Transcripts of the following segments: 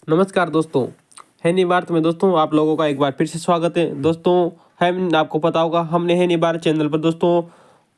नमस्कार दोस्तों। हैनी भारत में दोस्तों आप लोगों का एक बार फिर से स्वागत है दोस्तों। है आपको पता होगा हमने हैनी भारत चैनल पर दोस्तों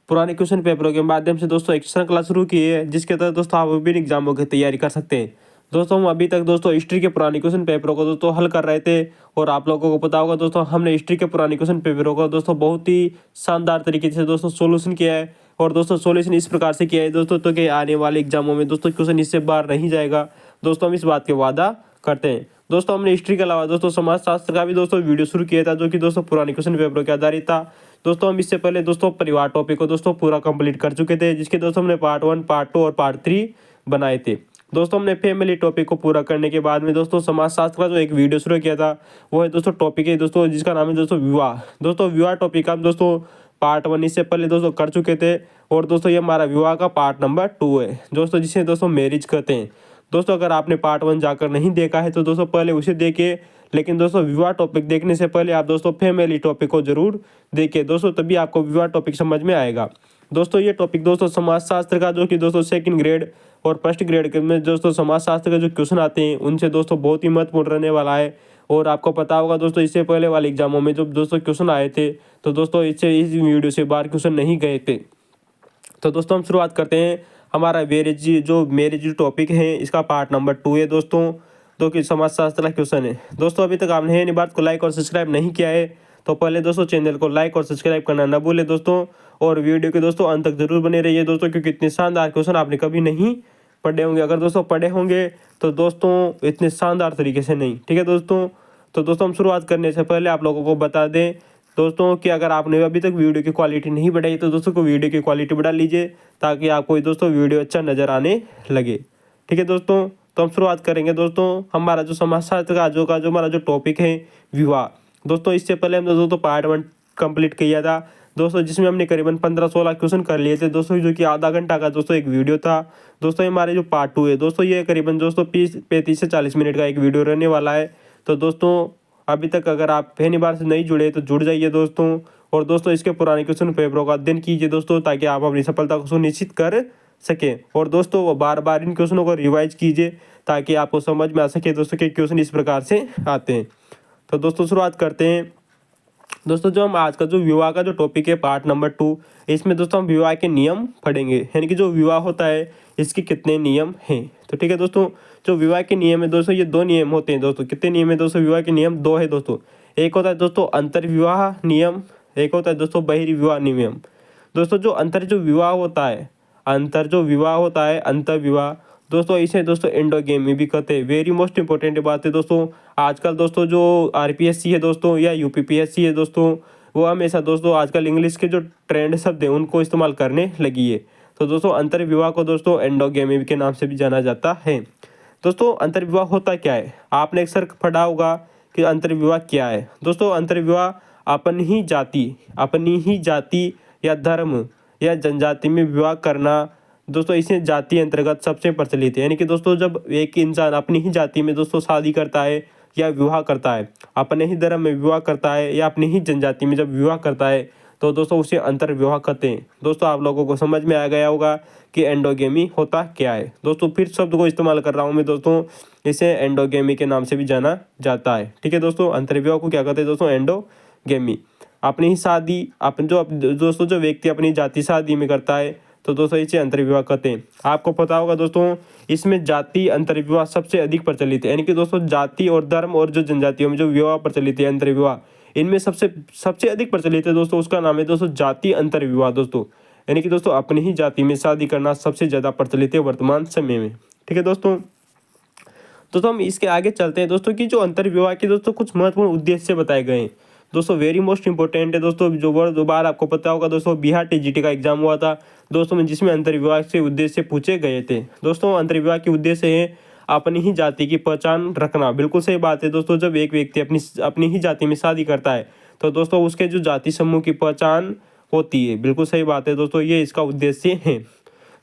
पुराने क्वेश्चन पेपरों के माध्यम से दोस्तों एक श्रृंखला शुरू की है, जिसके तहत दोस्तों आप विभिन्न एग्जामों की तैयारी कर सकते हैं। दोस्तों हम अभी तक दोस्तों हिस्ट्री के पुराने क्वेश्चन पेपरों को दोस्तों हल कर रहे थे, और आप लोगों को पता होगा दोस्तों हमने हिस्ट्री के पुराने क्वेश्चन पेपरों को दोस्तों बहुत ही शानदार तरीके से दोस्तों सोल्यूशन किया है। और दोस्तों सोल्यूशन इस प्रकार से किया है दोस्तों, तो कि आने वाले एग्जामों में दोस्तों क्वेश्चन इससे बाहर नहीं जाएगा। दोस्तों हम इस बात के वादा करते हैं। दोस्तों हमने हिस्ट्री के अलावा दोस्तों समाजशास्त्र का भी दोस्तों वीडियो शुरू किया था, जो कि दोस्तों पुराने क्वेश्चन पेपरों के आधारित था। दोस्तों हम इससे पहले दोस्तों परिवार टॉपिक को दोस्तों पूरा कंप्लीट कर चुके थे, जिसके दोस्तों हमने पार्ट 1, पार्ट 2 और पार्ट 3 बनाए थे। दोस्तों हमने फैमिली टॉपिक को पूरा करने के बाद में दोस्तों समाजशास्त्र का जो एक वीडियो शुरू किया था, वो है दोस्तों टॉपिक है दोस्तों जिसका नाम है दोस्तों विवाह। दोस्तों विवाह टॉपिक का हम दोस्तों पार्ट 1 इससे पहले दोस्तों कर चुके थे, और दोस्तों ये हमारा विवाह का पार्ट नंबर 2 है दोस्तों, जिसे दोस्तों मैरिज कहते हैं। दोस्तों अगर आपने पार्ट 1 जाकर नहीं देखा है तो दोस्तों पहले उसे देखिए, लेकिन दोस्तों विवाह टॉपिक देखने से पहले आप दोस्तों फैमिली टॉपिक को जरूर देखिए दोस्तों, तभी आपको विवाह टॉपिक समझ में आएगा। दोस्तों ये टॉपिक दोस्तों समाजशास्त्र का, जो कि दोस्तों सेकंड ग्रेड और फर्स्ट ग्रेड में दोस्तों समाजशास्त्र के जो क्वेश्चन आते हैं उनसे दोस्तों बहुत ही महत्वपूर्ण रहने वाला है। और आपको पता होगा दोस्तों इससे पहले वाले एग्जामों में जब दोस्तों क्वेश्चन आए थे, तो दोस्तों इससे इस वीडियो से बाहर क्वेश्चन नहीं गए थे। तो दोस्तों हम शुरुआत करते हैं। हमारा मैरिज टॉपिक है, इसका पार्ट नंबर 2 है दोस्तों, जो कि समाजशास्त्र का क्वेश्चन है। दोस्तों अभी तक आपने हैनी भारत को लाइक और सब्सक्राइब नहीं किया है, तो पहले दोस्तों चैनल को लाइक और सब्सक्राइब करना न भूलें दोस्तों, और वीडियो के दोस्तों अंत तक जरूर बने रहिए दोस्तों, क्योंकि इतने शानदार क्वेश्चन आपने कभी नहीं पढ़े होंगे। अगर दोस्तों पढ़े होंगे तो दोस्तों इतने शानदार तरीके से नहीं, ठीक है दोस्तों। तो दोस्तों हम शुरुआत करने से पहले आप लोगों को बता दें दोस्तों कि अगर आपने अभी तक वीडियो की क्वालिटी नहीं बढ़ाई तो दोस्तों को वीडियो की क्वालिटी बढ़ा लीजिए, ताकि आपको दोस्तों वीडियो अच्छा नज़र आने लगे, ठीक है दोस्तों। तो हम शुरुआत करेंगे दोस्तों। हमारा जो समाजशास्त्र का जो हमारा जो टॉपिक है विवाह, दोस्तों इससे पहले हमने दोस्तों पार्ट 1 कंप्लीट किया था दोस्तों, जिसमें हमने करीबन 15-16 क्वेश्चन कर लिए थे दोस्तों, जो कि आधा घंटा का दोस्तों एक वीडियो था। दोस्तों हमारे जो पार्ट 2 है दोस्तों, ये करीबन दोस्तों 35 से 40 मिनट का एक वीडियो रहने वाला है। तो दोस्तों अभी तक अगर आप पहली बार से नहीं जुड़े तो जुड़ जाइए दोस्तों, और दोस्तों इसके पुराने क्वेश्चन पेपरों का अध्ययन कीजिए दोस्तों, ताकि आप अपनी सफलता को सुनिश्चित कर सकें। और दोस्तों वो बार बार इन क्वेश्चनों को रिवाइज कीजिए, ताकि आपको समझ में आ सके दोस्तों कि क्वेश्चन इस प्रकार से आते हैं। तो दोस्तों शुरुआत करते हैं। दोस्तों जो हम आज का जो विवाह का जो टॉपिक है पार्ट नंबर 2, इसमें दोस्तों हम विवाह के नियम पढ़ेंगे, यानी कि जो विवाह होता है इसके कितने नियम हैं। तो ठीक है दोस्तों, जो विवाह के नियम है दोस्तों, ये 2 नियम होते हैं दोस्तों। कितने नियम है दोस्तों? विवाह के नियम 2 है दोस्तों। एक होता है दोस्तों अंतर्विवाह नियम, एक होता है दोस्तों बहिर्विवाह नियम। दोस्तों जो विवाह होता है, अंतर विवाह दोस्तों, इसे दोस्तों एंडोगेमी भी कहते हैं। वेरी मोस्ट इंपॉर्टेंट बात है दोस्तों, आजकल दोस्तों जो आरपीएससी है दोस्तों या यूपीपीएससी है दोस्तों, वो हमेशा दोस्तों आजकल इंग्लिश के जो ट्रेंड शब्द है उनको इस्तेमाल करने लगी है। तो दोस्तों अंतर्विवाह को दोस्तों एंडोगेमी के नाम से भी जाना जाता है। दोस्तों अंतर्विवाह होता क्या है? आपने अक्सर पढ़ा होगा कि अंतर्विवाह क्या है। दोस्तों अंतर्विवाह अपनी ही जाति या धर्म या जनजाति में विवाह करना दोस्तों, इसे जाति अंतर्गत सबसे प्रचलित है। यानी कि दोस्तों जब एक इंसान अपनी ही जाति में दोस्तों शादी करता है या विवाह करता है, अपने ही धर्म में विवाह करता है या अपनी ही जनजाति में जब विवाह करता है, तो दोस्तों उसे अंतर्विवाह कहते हैं। दोस्तों आप लोगों को समझ में आ गया होगा कि एंडोगेमी होता क्या है। दोस्तों फिर शब्द को इस्तेमाल कर रहा हूँ मैं दोस्तों, इसे एंडोगेमी के नाम से भी जाना जाता है। ठीक है दोस्तों, अंतर्विवाह को क्या कहते हैं दोस्तों? एंडोगेमी। अपनी ही शादी दोस्तों जो व्यक्ति अपनी जाति शादी में करता है, तो दोस्तों इसे अंतर्विवाह कहते हैं। आपको पता होगा दोस्तों इसमें जाति अंतर्विवाह सबसे अधिक प्रचलित है। यानी कि दोस्तों जाति और धर्म और जो जनजातियों में जो विवाह प्रचलित है अंतर्विवाह, इनमें सबसे अधिक प्रचलित है दोस्तों, उसका नाम है दोस्तों जाति अंतर्विवाह दोस्तों। यानी कि दोस्तों अपनी ही जाति में शादी करना सबसे ज़्यादा प्रचलित है वर्तमान समय में। ठीक है दोस्तों, तो हम इसके आगे चलते हैं दोस्तों कि जो अंतर्विवाह के दोस्तों कुछ महत्वपूर्ण उद्देश्य बताए गए हैं दोस्तों। वेरी मोस्ट इंपॉर्टेंट है दोस्तों, जो वर्ड दोबार आपको पता होगा दोस्तों, बिहार टीजीटी का एग्जाम हुआ था दोस्तों में, जिसमें अंतर्विवाह से उद्देश्य पूछे गए थे दोस्तों। अंतर्विवाह के उद्देश्य है अपनी ही जाति की पहचान रखना। बिल्कुल सही बात है दोस्तों, जब एक व्यक्ति अपनी ही जाति में शादी करता है, तो दोस्तों उसके जो जाति समूह की पहचान होती है। बिल्कुल सही बात है दोस्तों, ये इसका उद्देश्य है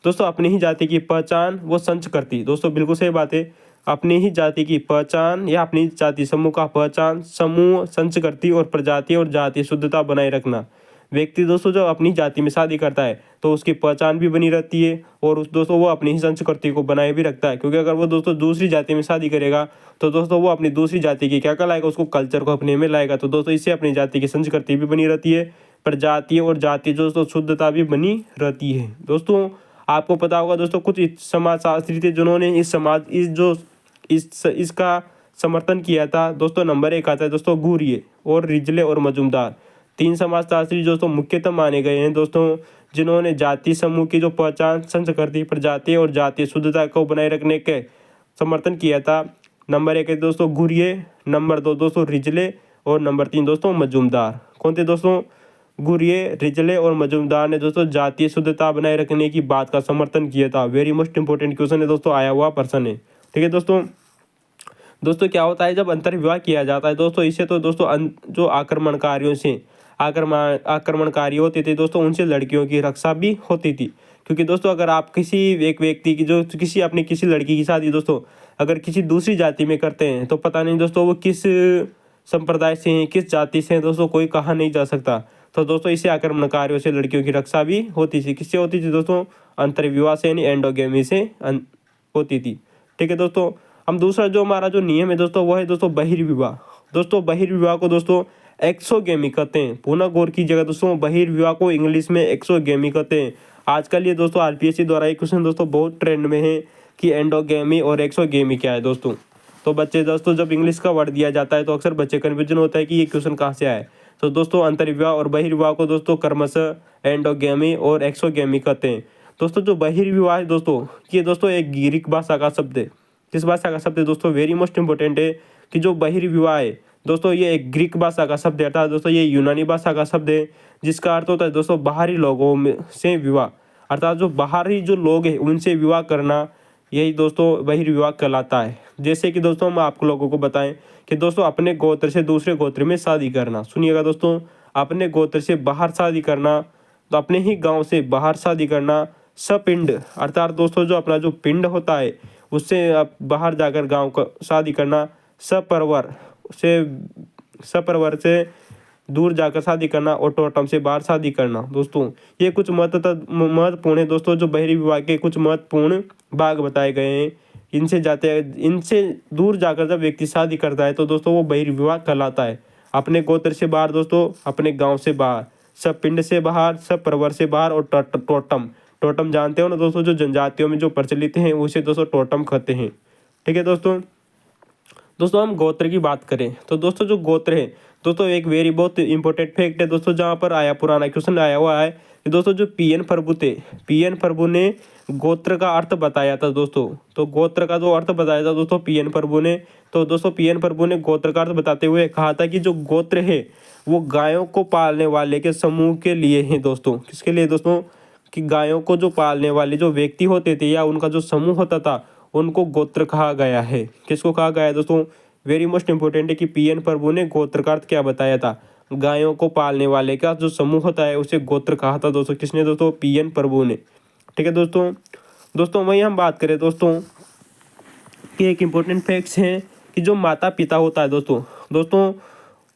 दोस्तों। अपनी ही जाति की पहचान वो संच करती दोस्तों, बिल्कुल सही बात है। अपनी ही जाति की पहचान या अपनी जाति समूह का पहचान समूह संच करती और प्रजाति और जातीय शुद्धता बनाए रखना। व्यक्ति दोस्तों जब अपनी जाति में शादी करता है तो उसकी पहचान भी बनी रहती है और उस दोस्तों वो अपनी ही संस्कृति को बनाए भी रखता है। क्योंकि अगर वो दोस्तों दूसरी जाति में शादी करेगा तो दोस्तों वो अपनी दूसरी जाति की क्या कहलाएगा, उसको कल्चर को अपने में लाएगा। तो दोस्तों इससे अपनी जाति की संस्कृति भी बनी रहती है, प्रजाति और जाति दोस्तों शुद्धता भी बनी रहती है। दोस्तों आपको पता होगा दोस्तों कुछ समाजशास्त्री थे जिन्होंने इसका समर्थन किया था। दोस्तों नंबर 1 आता है दोस्तों घुरिये और रिजले और मजूमदार। 3 समाजशास्त्री दोस्तों मुख्यतः माने गए हैं दोस्तों, जिन्होंने जाति समूह की जो पहचान, संस्कृति, प्रजाति और जातीय शुद्धता को बनाए रखने के समर्थन किया था। नंबर 1 है दोस्तों घुरिये, नंबर 2 दोस्तों रिजले और नंबर 3 दोस्तों मजूमदार। कौन थे दोस्तों? घुरिये, रिजले और मजूमदार ने दोस्तों जातीय शुद्धता बनाए रखने की बात का समर्थन किया था। वेरी मोस्ट इंपॉर्टेंट क्वेश्चन है दोस्तों, आया हुआ पर्सन है। ठीक है दोस्तों क्या होता है जब अंतर्विवाह किया जाता है दोस्तों, इससे तो दोस्तों जो आक्रमणकारी होते थे दोस्तों, उनसे लड़कियों की रक्षा भी होती थी। क्योंकि दोस्तों अगर आप किसी एक व्यक्ति की जो किसी लड़की की शादी दोस्तों अगर किसी दूसरी जाति में करते हैं तो पता नहीं दोस्तों वो किस संप्रदाय से हैं, किस जाति से हैं दोस्तों, कोई कहा नहीं जा सकता। तो दोस्तों इससे आक्रमणकारियों से लड़कियों की रक्षा भी होती थी। किससे होती थी दोस्तों? अंतर्विवाह से यानी एंडोगेमी से होती थी। ठीक है दोस्तों, हम दूसरा जो हमारा जो नियम है दोस्तों वो है दोस्तों बहिर्विवाह। दोस्तों बहिर्विवाह को दोस्तों एक्सोगेमी कहते हैं। पुनः गौर कीजिएगा दोस्तों, बहिर्विवाह को इंग्लिश में एक्सोगेमी कहते हैं। आजकल ये दोस्तों आरपीएससी द्वारा ये क्वेश्चन दोस्तों बहुत ट्रेंड में है कि एंडोगेमी और एक्सोगेमी क्या है दोस्तों। तो बच्चे दोस्तों जब इंग्लिश का वर्ड दिया जाता है तो अक्सर बच्चे कन्फ्यूजन होता है कि ये क्वेश्चन कहाँ से आया है। तो दोस्तों अंतर्विवाह और बहिर्विवाह को दोस्तों क्रमशः एंडोगेमी और एक्सोगेमी कहते हैं। दोस्तों जो बहिर्विवाह है दोस्तों, ये दोस्तों एक ग्रीक भाषा का शब्द है। किस भाषा का शब्द है दोस्तों? वेरी मोस्ट इंपॉर्टेंट है कि जो बहिर्विवाह है दोस्तों ये एक ग्रीक भाषा का शब्द है, अर्थात दोस्तों ये यूनानी भाषा का शब्द है, जिसका अर्थ होता है दोस्तों बाहरी लोगों में से विवाह, अर्थात जो बाहरी जो लोग हैं उनसे विवाह करना, यही दोस्तों बहिर्विवाह कहलाता है। जैसे कि दोस्तों हम आप लोगों को बताएं कि दोस्तों अपने गोत्र से दूसरे गोत्र में शादी करना। सुनिएगा दोस्तों, अपने गोत्र से बाहर शादी करना, तो अपने ही गाँव से बाहर शादी करना। सपिंड अर्थात दोस्तों जो अपना जो पिंड होता है उससे आप बाहर जाकर गांव को शादी करना। सपरवर से दूर जाकर शादी करना और टोटम से बाहर शादी करना। दोस्तों ये कुछ महत्वपूर्ण है दोस्तों, जो बहिर्विवाह के कुछ महत्वपूर्ण भाग बताए गए हैं। इनसे दूर जाकर जब व्यक्ति शादी करता है तो दोस्तों वो बहिर्विवाह कहलाता है। अपने गोत्र से बाहर दोस्तों, अपने गाँव से बाहर, सब पिंड से बाहर, सब परवर से बाहर और टोटम जानते हो ना दोस्तों, जो जनजातियों में जो प्रचलित हैं उसे दोस्तों टोटम कहते हैं। ठीक है दोस्तों हम गोत्र की बात करें तो दोस्तों जो गोत्र है दोस्तों एक बहुत इंपॉर्टेंट फैक्ट है दोस्तों, जहाँ पर आया पुराना क्वेश्चन आया हुआ है कि दोस्तों जो पीएन प्रभु ने गोत्र का अर्थ बताया था दोस्तों। तो गोत्र का जो अर्थ बताया था दोस्तों पीएन प्रभु ने, तो दोस्तों पीएन प्रभु ने गोत्र का अर्थ बताते हुए कहा था कि जो गोत्र है वो गायों को पालने वाले के समूह के लिए है दोस्तों। किसके लिए दोस्तों? कि गायों को जो पालने वाले जो व्यक्ति होते थे या उनका जो समूह होता था उनको गोत्र कहा गया है। किसको कहा गया है दोस्तों? वेरी मोस्ट इंपॉर्टेंट है कि पीएन प्रभु ने गोत्र का अर्थ क्या बताया था? गायों को पालने वाले का जो समूह होता है उसे गोत्र कहा था दोस्तों। किसने दोस्तों? पीएन प्रभु ने। ठीक है दोस्तों वहीं हम बात करें दोस्तों कि एक इम्पोर्टेंट फैक्ट्स हैं कि जो माता पिता होता है दोस्तों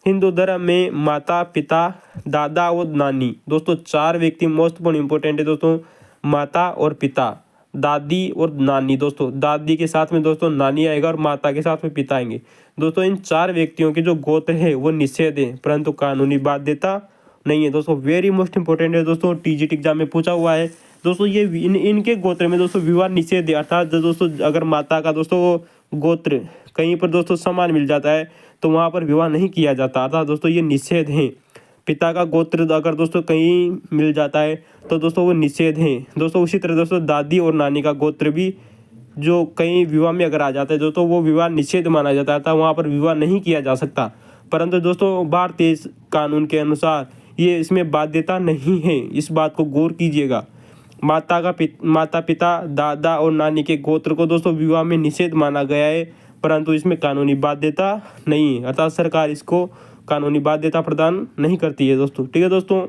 हिंदू धर्म में माता पिता दादा और नानी दोस्तों 4 व्यक्ति महत्वपूर्ण इंपॉर्टेंट है दोस्तों। माता और पिता, दादी और नानी। दोस्तों दादी के साथ में दोस्तों नानी आएगा और माता के साथ में पिता आएंगे। दोस्तों इन 4 व्यक्तियों के जो गोत्र है वो निषेध है परंतु कानूनी बाध्यता नहीं है दोस्तों। वेरी मोस्ट इंपॉर्टेंट है दोस्तों, टीजीटी एग्जाम में पूछा हुआ है दोस्तों। ये इनके गोत्र में दोस्तों विवाह निषेध है, अर्थात दोस्तों अगर माता का दोस्तों गोत्र कहीं पर दोस्तों समान मिल जाता है तो वहाँ पर विवाह नहीं किया जाता, अर्थात दोस्तों ये निषेध है। पिता का गोत्र अगर दोस्तों कहीं मिल जाता है तो दोस्तों वो निषेध है दोस्तों। उसी तरह दोस्तों दादी और नानी का गोत्र भी जो कहीं विवाह में अगर आ जाता है दोस्तों वो विवाह निषेध माना जाता है, वहाँ पर विवाह नहीं किया जा सकता। परंतु दोस्तों भारतीय कानून के अनुसार ये इसमें बाध्यता नहीं है, इस बात को गौर कीजिएगा। माता पिता दादा और नानी के गोत्र को दोस्तों विवाह में निषेध माना गया है परंतु इसमें कानूनी बाध्यता नहीं है, अर्थात सरकार इसको कानूनी बाध्यता प्रदान नहीं करती है दोस्तों। ठीक है दोस्तों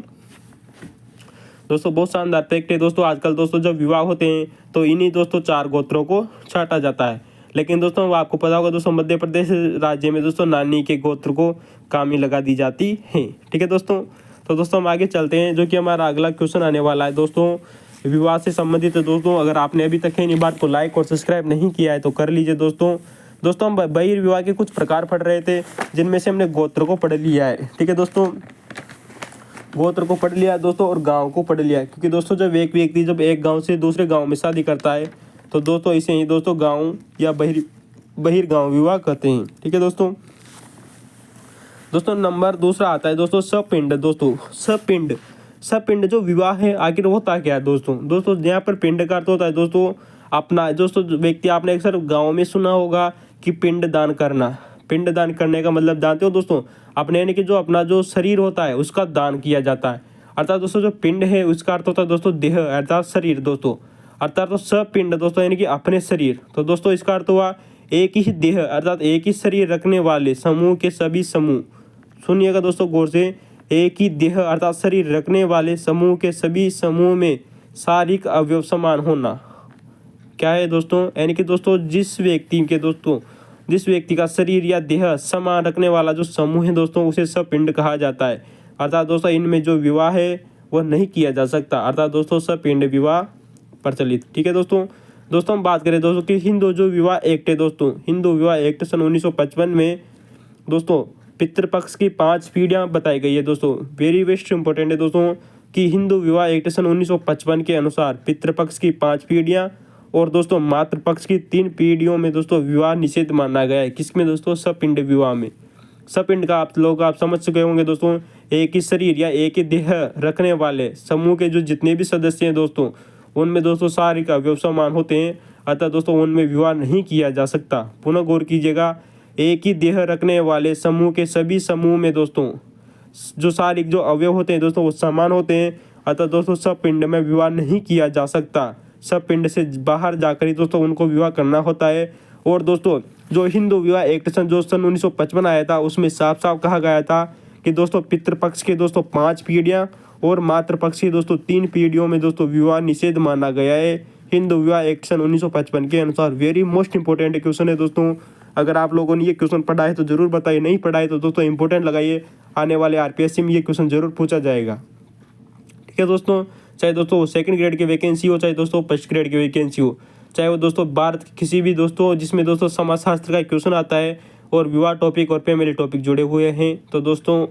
बहुत शानदार फैक्ट है दोस्तों। आजकल दोस्तों जब विवाह होते हैं तो इन्हीं दोस्तों 4 गोत्रों को छांटा जाता है। लेकिन दोस्तों आपको पता होगा दोस्तों मध्य प्रदेश राज्य में दोस्तों नानी के गोत्र को कामी लगा दी जाती है। ठीक है दोस्तों, तो दोस्तों हम आगे चलते हैं, जो कि हमारा अगला क्वेश्चन आने वाला है दोस्तों विवाह से संबंधित है। दोस्तों अगर आपने अभी तक हेनी बात को लाइक और सब्सक्राइब नहीं किया है तो कर लीजिए दोस्तों। दोस्तों हम बहिर्विवाह के कुछ प्रकार पढ़ रहे थे, जिनमें से हमने गोत्र को पढ़ लिया है। ठीक है दोस्तों, गोत्र को पढ़ लिया दोस्तों और गांव को पढ़ लिया, क्योंकि दोस्तों जब एक व्यक्ति जब एक गांव से दूसरे गांव में शादी करता है तो दोस्तों इसे ही दोस्तों गांव या बहिर्गांव विवाह कहते हैं। ठीक है दोस्तों। दोस्तों नंबर दूसरा आता है दोस्तों सपिंड। दोस्तों सपिंड जो विवाह है आखिर होता क्या है दोस्तों यहाँ पर पिंड का अर्थ होता है दोस्तों अपना। दोस्तों व्यक्ति आपने अक्सर गाँव में सुना होगा कि पिंड दान करना। पिंड दान करने का मतलब जानते हो दोस्तों, अपने यानी कि जो अपना जो शरीर होता है उसका दान किया जाता है। अर्थात दोस्तों जो पिंड है उसका अर्थ होता है दोस्तों देह अर्थात शरीर दोस्तों, अर्थात तो सपिंड दोस्तों यानी कि अपने शरीर। तो दोस्तों इसका अर्थ हुआ एक ही देह अर्थात एक ही शरीर रखने वाले समूह के सभी समूह। सुनिएगा दोस्तों गौर से, एक ही देह अर्थात शरीर रखने वाले समूह के सभी समूह में शारीरिक अवयव समान होना। क्या है दोस्तों, यानी कि दोस्तों जिस व्यक्ति का शरीर या देह समान रखने वाला जो समूह है दोस्तों उसे सपिंड कहा जाता है। अर्थात दोस्तों इनमें जो विवाह है वह नहीं किया जा सकता, अर्थात दोस्तों सपिंड विवाह प्रचलित। ठीक है दोस्तों हम बात करें दोस्तों कि हिंदू जो विवाह एक्ट है दोस्तों, हिंदू विवाह एक्ट सन 1955 में दोस्तों पितृपक्ष की 5 पीढ़ियां बताई गई है दोस्तों। वेरी वेस्ट इंपॉर्टेंट है दोस्तों कि हिंदू विवाह एक्ट सन 1955 के अनुसार पितृपक्ष की 5 पीढ़ियां और दोस्तों मातृपक्ष की 3 पीढ़ियों में दोस्तों विवाह निषेध माना गया है। किसमें दोस्तों, सपिंड विवाह में। सपिंड का आप समझ चुके होंगे दोस्तों, एक ही शरीर या एक ही देह रखने वाले समूह के जो जितने भी सदस्य हैं दोस्तों उनमें दोस्तों शारीरिक अवयव समान होते हैं, अतः दोस्तों उनमें विवाह नहीं किया जा सकता। पुनः गौर कीजिएगा, एक ही देह रखने वाले समूह के सभी समूह में दोस्तों जो शारीरिक जो अवयव होते हैं दोस्तों वो समान होते हैं, अतः दोस्तों सपिंड में विवाह नहीं किया जा सकता। सपिंड से बाहर जाकर ही दोस्तों उनको विवाह करना होता है। और दोस्तों जो हिंदू विवाह एक्ट सन 1955 आया था उसमें साफ साफ कहा गया था कि दोस्तों पितृपक्ष के दोस्तों 5 पीढ़ियां और मातृपक्ष की दोस्तों 3 पीढ़ियों में दोस्तों विवाह निषेध माना गया है हिंदू विवाह एक्ट सन 1955 के अनुसार। वेरी मोस्ट इंपॉर्टेंट क्वेश्चन है दोस्तों, अगर आप लोगों ने ये क्वेश्चन पढ़ा है तो जरूर बताइए, नहीं पढ़ा है तो दोस्तों इंपॉर्टेंट लगाइए, आने वाले आरपीएससी में ये क्वेश्चन जरूर पूछा जाएगा। ठीक है दोस्तों, चाहे दोस्तों सेकंड ग्रेड की वैकेंसी हो चाहे दोस्तों फर्स्ट ग्रेड की वैकेंसी हो, चाहे वो दोस्तों भारत किसी भी दोस्तों जिसमें दोस्तों समाजशास्त्र का क्वेश्चन आता है और विवाह टॉपिक और फैमिली टॉपिक जुड़े हुए हैं तो दोस्तों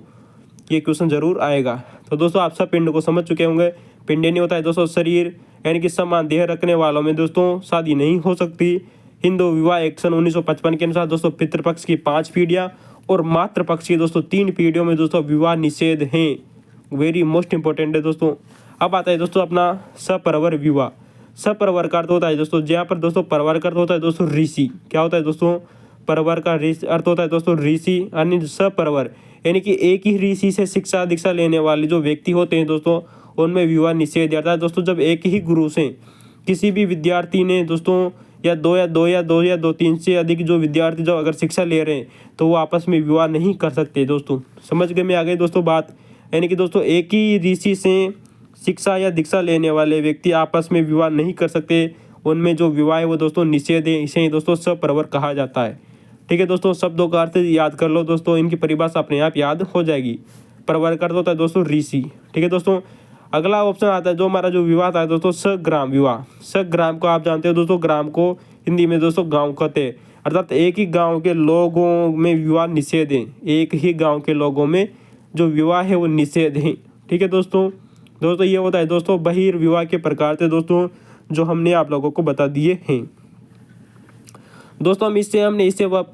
ये क्वेश्चन जरूर आएगा। तो दोस्तों आप सब पिंड को समझ चुके होंगे। पिंड नहीं होता है दोस्तों शरीर, यानी कि समान देह रखने वालों में दोस्तों शादी नहीं हो सकती। हिंदू विवाह एक्ट सन 1955 के अनुसार दोस्तों पितृपक्ष की 5 पीढ़ियां और मातृपक्ष की दोस्तों 3 पीढ़ियों में दोस्तों विवाह निषेध हैं। वेरी मोस्ट इंपॉर्टेंट है दोस्तों। अब आता है दोस्तों अपना सपरवर विवाह। सपरवर का अर्थ होता है दोस्तों, जहाँ पर दोस्तों परवर का अर्थ होता है दोस्तों ऋषि। क्या होता है दोस्तों, परवर का अर्थ होता है दोस्तों ऋषि, यानी सपरवर यानी कि एक ही ऋषि से शिक्षा दीक्षा लेने वाले जो व्यक्ति होते हैं दोस्तों उनमें विवाह निषेध आता है। दोस्तों जब एक ही गुरु से किसी भी विद्यार्थी ने दोस्तों या दो तीन से अधिक जो विद्यार्थी जो अगर शिक्षा ले रहे हैं तो वो आपस में विवाह नहीं कर सकते। दोस्तों समझ में आ गई दोस्तों बात, यानी कि दोस्तों एक ही ऋषि से शिक्षा या दीक्षा लेने वाले व्यक्ति आपस में विवाह नहीं कर सकते, उनमें जो विवाह है वो दोस्तों निषेध है, इसे ही दोस्तों सपरवर कहा जाता है। ठीक है दोस्तों, शब्दों का अर्थ याद कर लो दोस्तों, इनकी परिभाषा अपने आप याद हो जाएगी। परवर का अर्थ होता है दोस्तों ऋषि। ठीक है दोस्तों, अगला ऑप्शन आता है जो हमारा जो विवाह था दोस्तों सग्राम विवाह। सग्राम को आप जानते हो दोस्तों, ग्राम को हिंदी में दोस्तों गाँव कहते हैं, अर्थात एक ही गाँव के लोगों में विवाह निषेध है, एक ही गाँव के लोगों में जो विवाह है वो निषेध है। ठीक है दोस्तों ये होता है दोस्तों बहिर्विवाह के प्रकार थे दोस्तों जो हमने आप लोगों को बता दिए हैं। दोस्तों हमने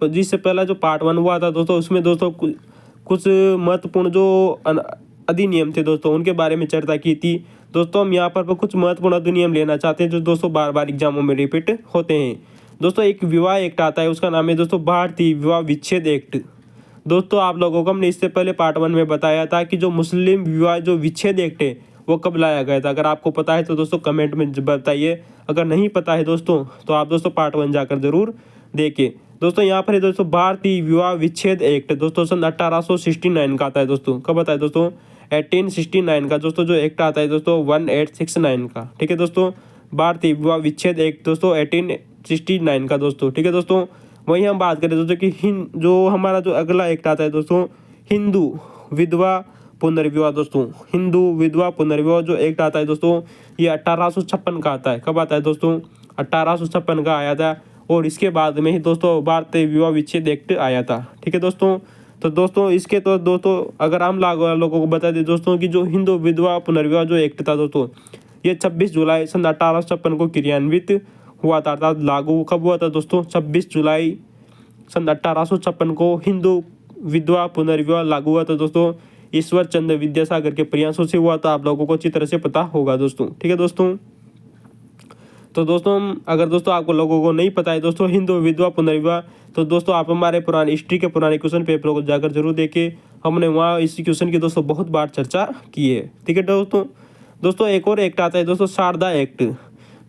जिससे पहला जो पार्ट 1 हुआ था दोस्तों उसमें दोस्तों कुछ महत्वपूर्ण जो अधिनियम थे दोस्तों उनके बारे में चर्चा की थी। दोस्तों हम यहाँ पर कुछ महत्वपूर्ण अधिनियम लेना चाहते हैं जो दोस्तों बार बार एग्जामों में रिपीट होते हैं। दोस्तों एक विवाह एक्ट आता है, उसका नाम है दोस्तों भारतीय विवाह विच्छेद एक्ट। दोस्तों आप लोगों को हमने इससे पहले पार्ट 1 में बताया था कि जो मुस्लिम विवाह जो विच्छेद एक्ट है वो कब लाया गया था। अगर आपको पता है तो दोस्तों कमेंट में बताइए, अगर नहीं पता है दोस्तों तो आप दोस्तों पार्ट 1 जाकर जरूर देखिए। दोस्तों यहाँ पर है दोस्तों भारतीय विवाह विच्छेद एक्ट दोस्तों सन 1869 का आता है दोस्तों। कब आता है दोस्तों, 1869 का दोस्तों जो एक्ट आता है दोस्तों 1869 का। ठीक है दोस्तों, भारतीय विवाह विच्छेद एक्ट दोस्तों 1869 का दोस्तों। ठीक है दोस्तों, वहीं हम बात करें दोस्तों कि जो हमारा जो अगला एक्ट आता है दोस्तों हिंदू विधवा पुनर्विवाह दोस्तों, हिंदू विधवा पुनर्विवाह जो एक्ट आता है दोस्तों, ये 1856 का आता है। कब आता है दोस्तों? 1856 का आया था। और इसके बाद में ही दोस्तों भारतीय विवाह विच्छेद एक्ट आया था। ठीक है दोस्तों। तो दोस्तों इसके तो दोस्तों अगर हम लोगों को बता दें दोस्तों कि जो हिंदू विधवा पुनर्विवाह जो एक्ट था दोस्तों, ये 26 जुलाई सन 1856 को क्रियान्वित हुआ था। अर्थात लागू कब हुआ था दोस्तों? 26 जुलाई सन 1856 को हिंदू विधवा पुनर्विवाह लागू हुआ था दोस्तों। ईश्वर चंद्र विद्यासागर के प्रयासों से हुआ था। आप लोगों को अच्छी तरह से पता होगा दोस्तों। ठीक है दोस्तों। तो दोस्तों अगर दोस्तों आपको लोगों को नहीं पता है दोस्तों हिंदू विधवा पुनर्विवाह, तो दोस्तों आप हमारे पुराने हिस्ट्री के पुराने क्वेश्चन पेपरों को जाकर जरूर देखें। हमने वहाँ इसी क्वेश्चन की दोस्तों बहुत बार चर्चा की है। ठीक है दोस्तों एक और एक्ट आता है दोस्तों, शारदा एक्ट।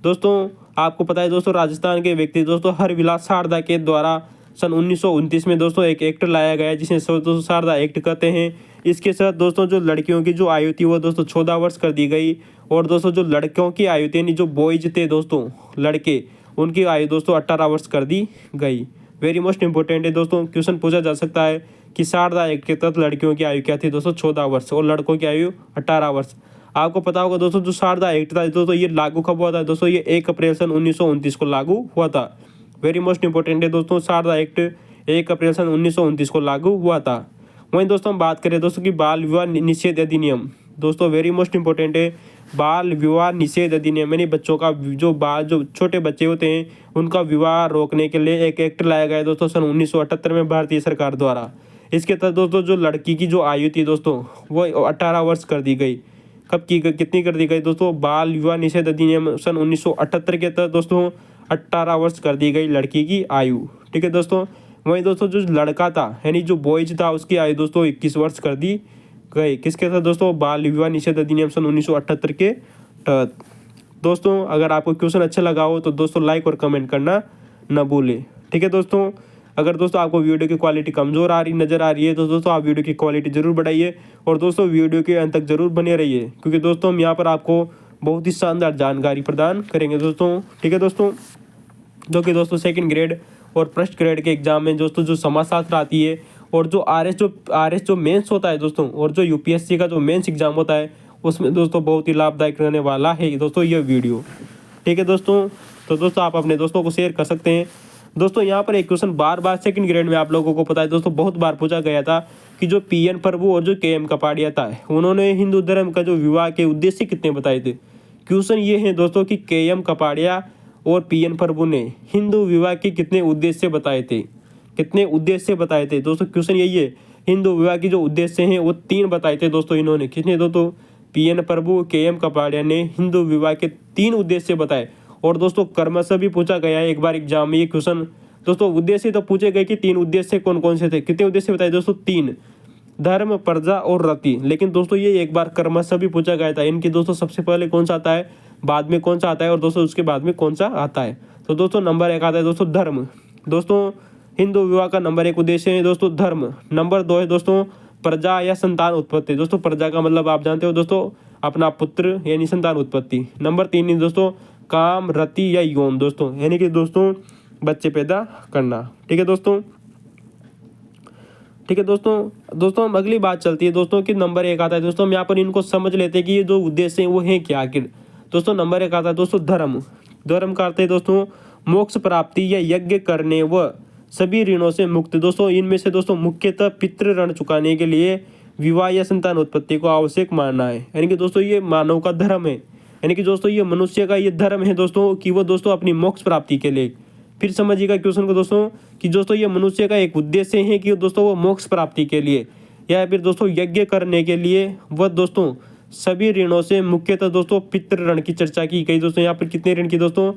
दोस्तों आपको पता है दोस्तों राजस्थान के व्यक्ति दोस्तों हरविलास शारदा के द्वारा सन 1929 में दोस्तों एक एक्ट लाया गया है, जिसे दोस्तों शारदा एक्ट कहते हैं। इसके साथ दोस्तों जो लड़कियों की जो आयु थी वो दोस्तों 14 वर्ष कर दी गई। और दोस्तों जो लड़कियों की आयु थी, यानी जो बॉयज थे दोस्तों, लड़के, उनकी आयु दोस्तों 18 वर्ष कर दी गई। वेरी मोस्ट इंपॉर्टेंट है दोस्तों, क्वेश्चन पूछा जा सकता है कि शारदा एक्ट के तहत लड़कियों की आयु क्या थी दोस्तों? 14 वर्ष, और लड़कों की आयु 18 वर्ष। आपको पता होगा दोस्तों जो शारदा एक्ट था दोस्तों, ये लागू कब हुआ था दोस्तों? ये 1 अप्रैल सन 1929 को लागू हुआ था। वेरी मोस्ट इंपॉर्टेंट है दोस्तों, शारदा एक्ट 1 अप्रैल सन 1929 को लागू हुआ था। वहीं दोस्तों हम बात करें दोस्तों कि बाल विवाह निषेध अधिनियम, दोस्तों वेरी मोस्ट इंपॉर्टेंट है। बाल विवाह निषेध अधिनियम यानी बच्चों का जो छोटे बच्चे होते हैं उनका विवाह रोकने के लिए एक एक्ट लाया गया है दोस्तों सन 1978 में भारतीय सरकार द्वारा। इसके तहत दोस्तों जो लड़की की जो आयु थी दोस्तों वो 18 वर्ष कर दी गई। कब की कितनी कर दी गई दोस्तों? बाल विवाह निषेध अधिनियम सन 1978 के तहत दोस्तों 18 वर्ष कर दी गई लड़की की आयु। ठीक है दोस्तों। वहीं दोस्तों जो लड़का था यानी जो बॉयज था उसकी आयु दोस्तों 21 वर्ष कर दी गई। किसके साथ दोस्तों? बाल विवाह निषेध अधिनियम सन 1978 के तहत। दोस्तों अगर आपको क्वेश्चन अच्छा लगा हो तो दोस्तों लाइक और कमेंट करना न भूलें। ठीक है दोस्तों। अगर दोस्तों आपको वीडियो की क्वालिटी कमज़ोर आ रही नज़र आ रही है तो दोस्तों आप वीडियो की क्वालिटी ज़रूर बढ़ाइए और दोस्तों वीडियो के अंत तक ज़रूर बने रहिए, क्योंकि दोस्तों हम यहाँ पर आपको बहुत ही शानदार जानकारी प्रदान करेंगे दोस्तों। ठीक है दोस्तों। जो कि दोस्तों सेकंड ग्रेड और फर्स्ट ग्रेड के एग्जाम में दोस्तों जो समाजशास्त्र आती है और जो आर एस जो मेंस होता है दोस्तों, और जो यूपीएससी का जो मेंस एग्जाम होता है उसमें दोस्तों बहुत ही लाभदायक रहने वाला है दोस्तों ये वीडियो। ठीक है दोस्तों। तो दोस्तों आप अपने दोस्तों को शेयर कर सकते हैं। दोस्तों यहाँ पर एक क्वेश्चन बार बार सेकंड ग्रेड में आप लोगों को पता है दोस्तों बहुत बार पूछा गया था कि जो पीएन प्रभु और जो केएम कपाड़िया था उन्होंने हिंदू धर्म का जो विवाह के उद्देश्य कितने बताए थे। क्वेश्चन ये है दोस्तों कि केएम कपाड़िया और पीएन प्रभु ने हिंदू विवाह के कितने उद्देश्य बताए थे? कितने उद्देश्य बताए थे दोस्तों? क्वेश्चन यही है। हिंदू विवाह की जो उद्देश्य हैं वो 3 बताए थे दोस्तों इन्होंने। किसने दोस्तों? पीएन प्रभु, केएम कपाड़िया ने हिंदू विवाह के 3 उद्देश्य बताए। और दोस्तों क्रमशः भी पूछा गया है एक बार एग्जाम में ये क्वेश्चन। दोस्तों उद्देश्य तो पूछे गए कि 3 उद्देश्य कौन कौन से थे? कितने उद्देश्य बताए दोस्तों? 3, धर्म, प्रजा और रति। लेकिन दोस्तों ये एक बार क्रमशः भी पूछा गया था। इनकी दोस्तों सबसे पहले कौन सा आता है, बाद में कौन सा आता है और दोस्तों उसके बाद में कौन सा आता है? तो दोस्तों नंबर 1 आता है दोस्तों धर्म। दोस्तों हिंदू विवाह का नंबर 1 उद्देश्य है दोस्तों धर्म। नंबर 2 है दोस्तों प्रजा या संतान उत्पत्ति। दोस्तों प्रजा का मतलब आप जानते हो दोस्तों अपना पुत्र यानी संतान उत्पत्ति। नंबर 3 है दोस्तों काम, रति या यौन दोस्तों, यानी कि दोस्तों बच्चे पैदा करना। ठीक है दोस्तों। ठीक है दोस्तों हम अगली बात चलती है दोस्तों कि नंबर 1 आता है दोस्तों, हम यहाँ पर इनको समझ लेते हैं कि ये जो उद्देश्य हैं वो हैं क्या आखिर। दोस्तों नंबर 1 आता है दोस्तों धर्म। धर्म का अर्थ है दोस्तों मोक्ष प्राप्ति या यज्ञ करने व सभी ऋणों से मुक्त। दोस्तों इनमें से दोस्तों मुख्यतः पितृ ऋण चुकाने के लिए विवाह या संतान उत्पत्ति को आवश्यक मानना है। यानी कि दोस्तों ये मानव का धर्म है, यानी कि दोस्तों ये मनुष्य का ये धर्म है दोस्तों कि वो दोस्तों अपनी मोक्ष प्राप्ति के लिए। फिर समझिएगा क्वेश्चन को दोस्तों कि दोस्तों ये मनुष्य का एक उद्देश्य है कि दोस्तों वो मोक्ष प्राप्ति के लिए या फिर दोस्तों यज्ञ करने के लिए वह दोस्तों सभी ऋणों से मुख्यतः दोस्तों पितृ ऋण की चर्चा की गई। दोस्तों यहाँ पर कितने ऋण की दोस्तों?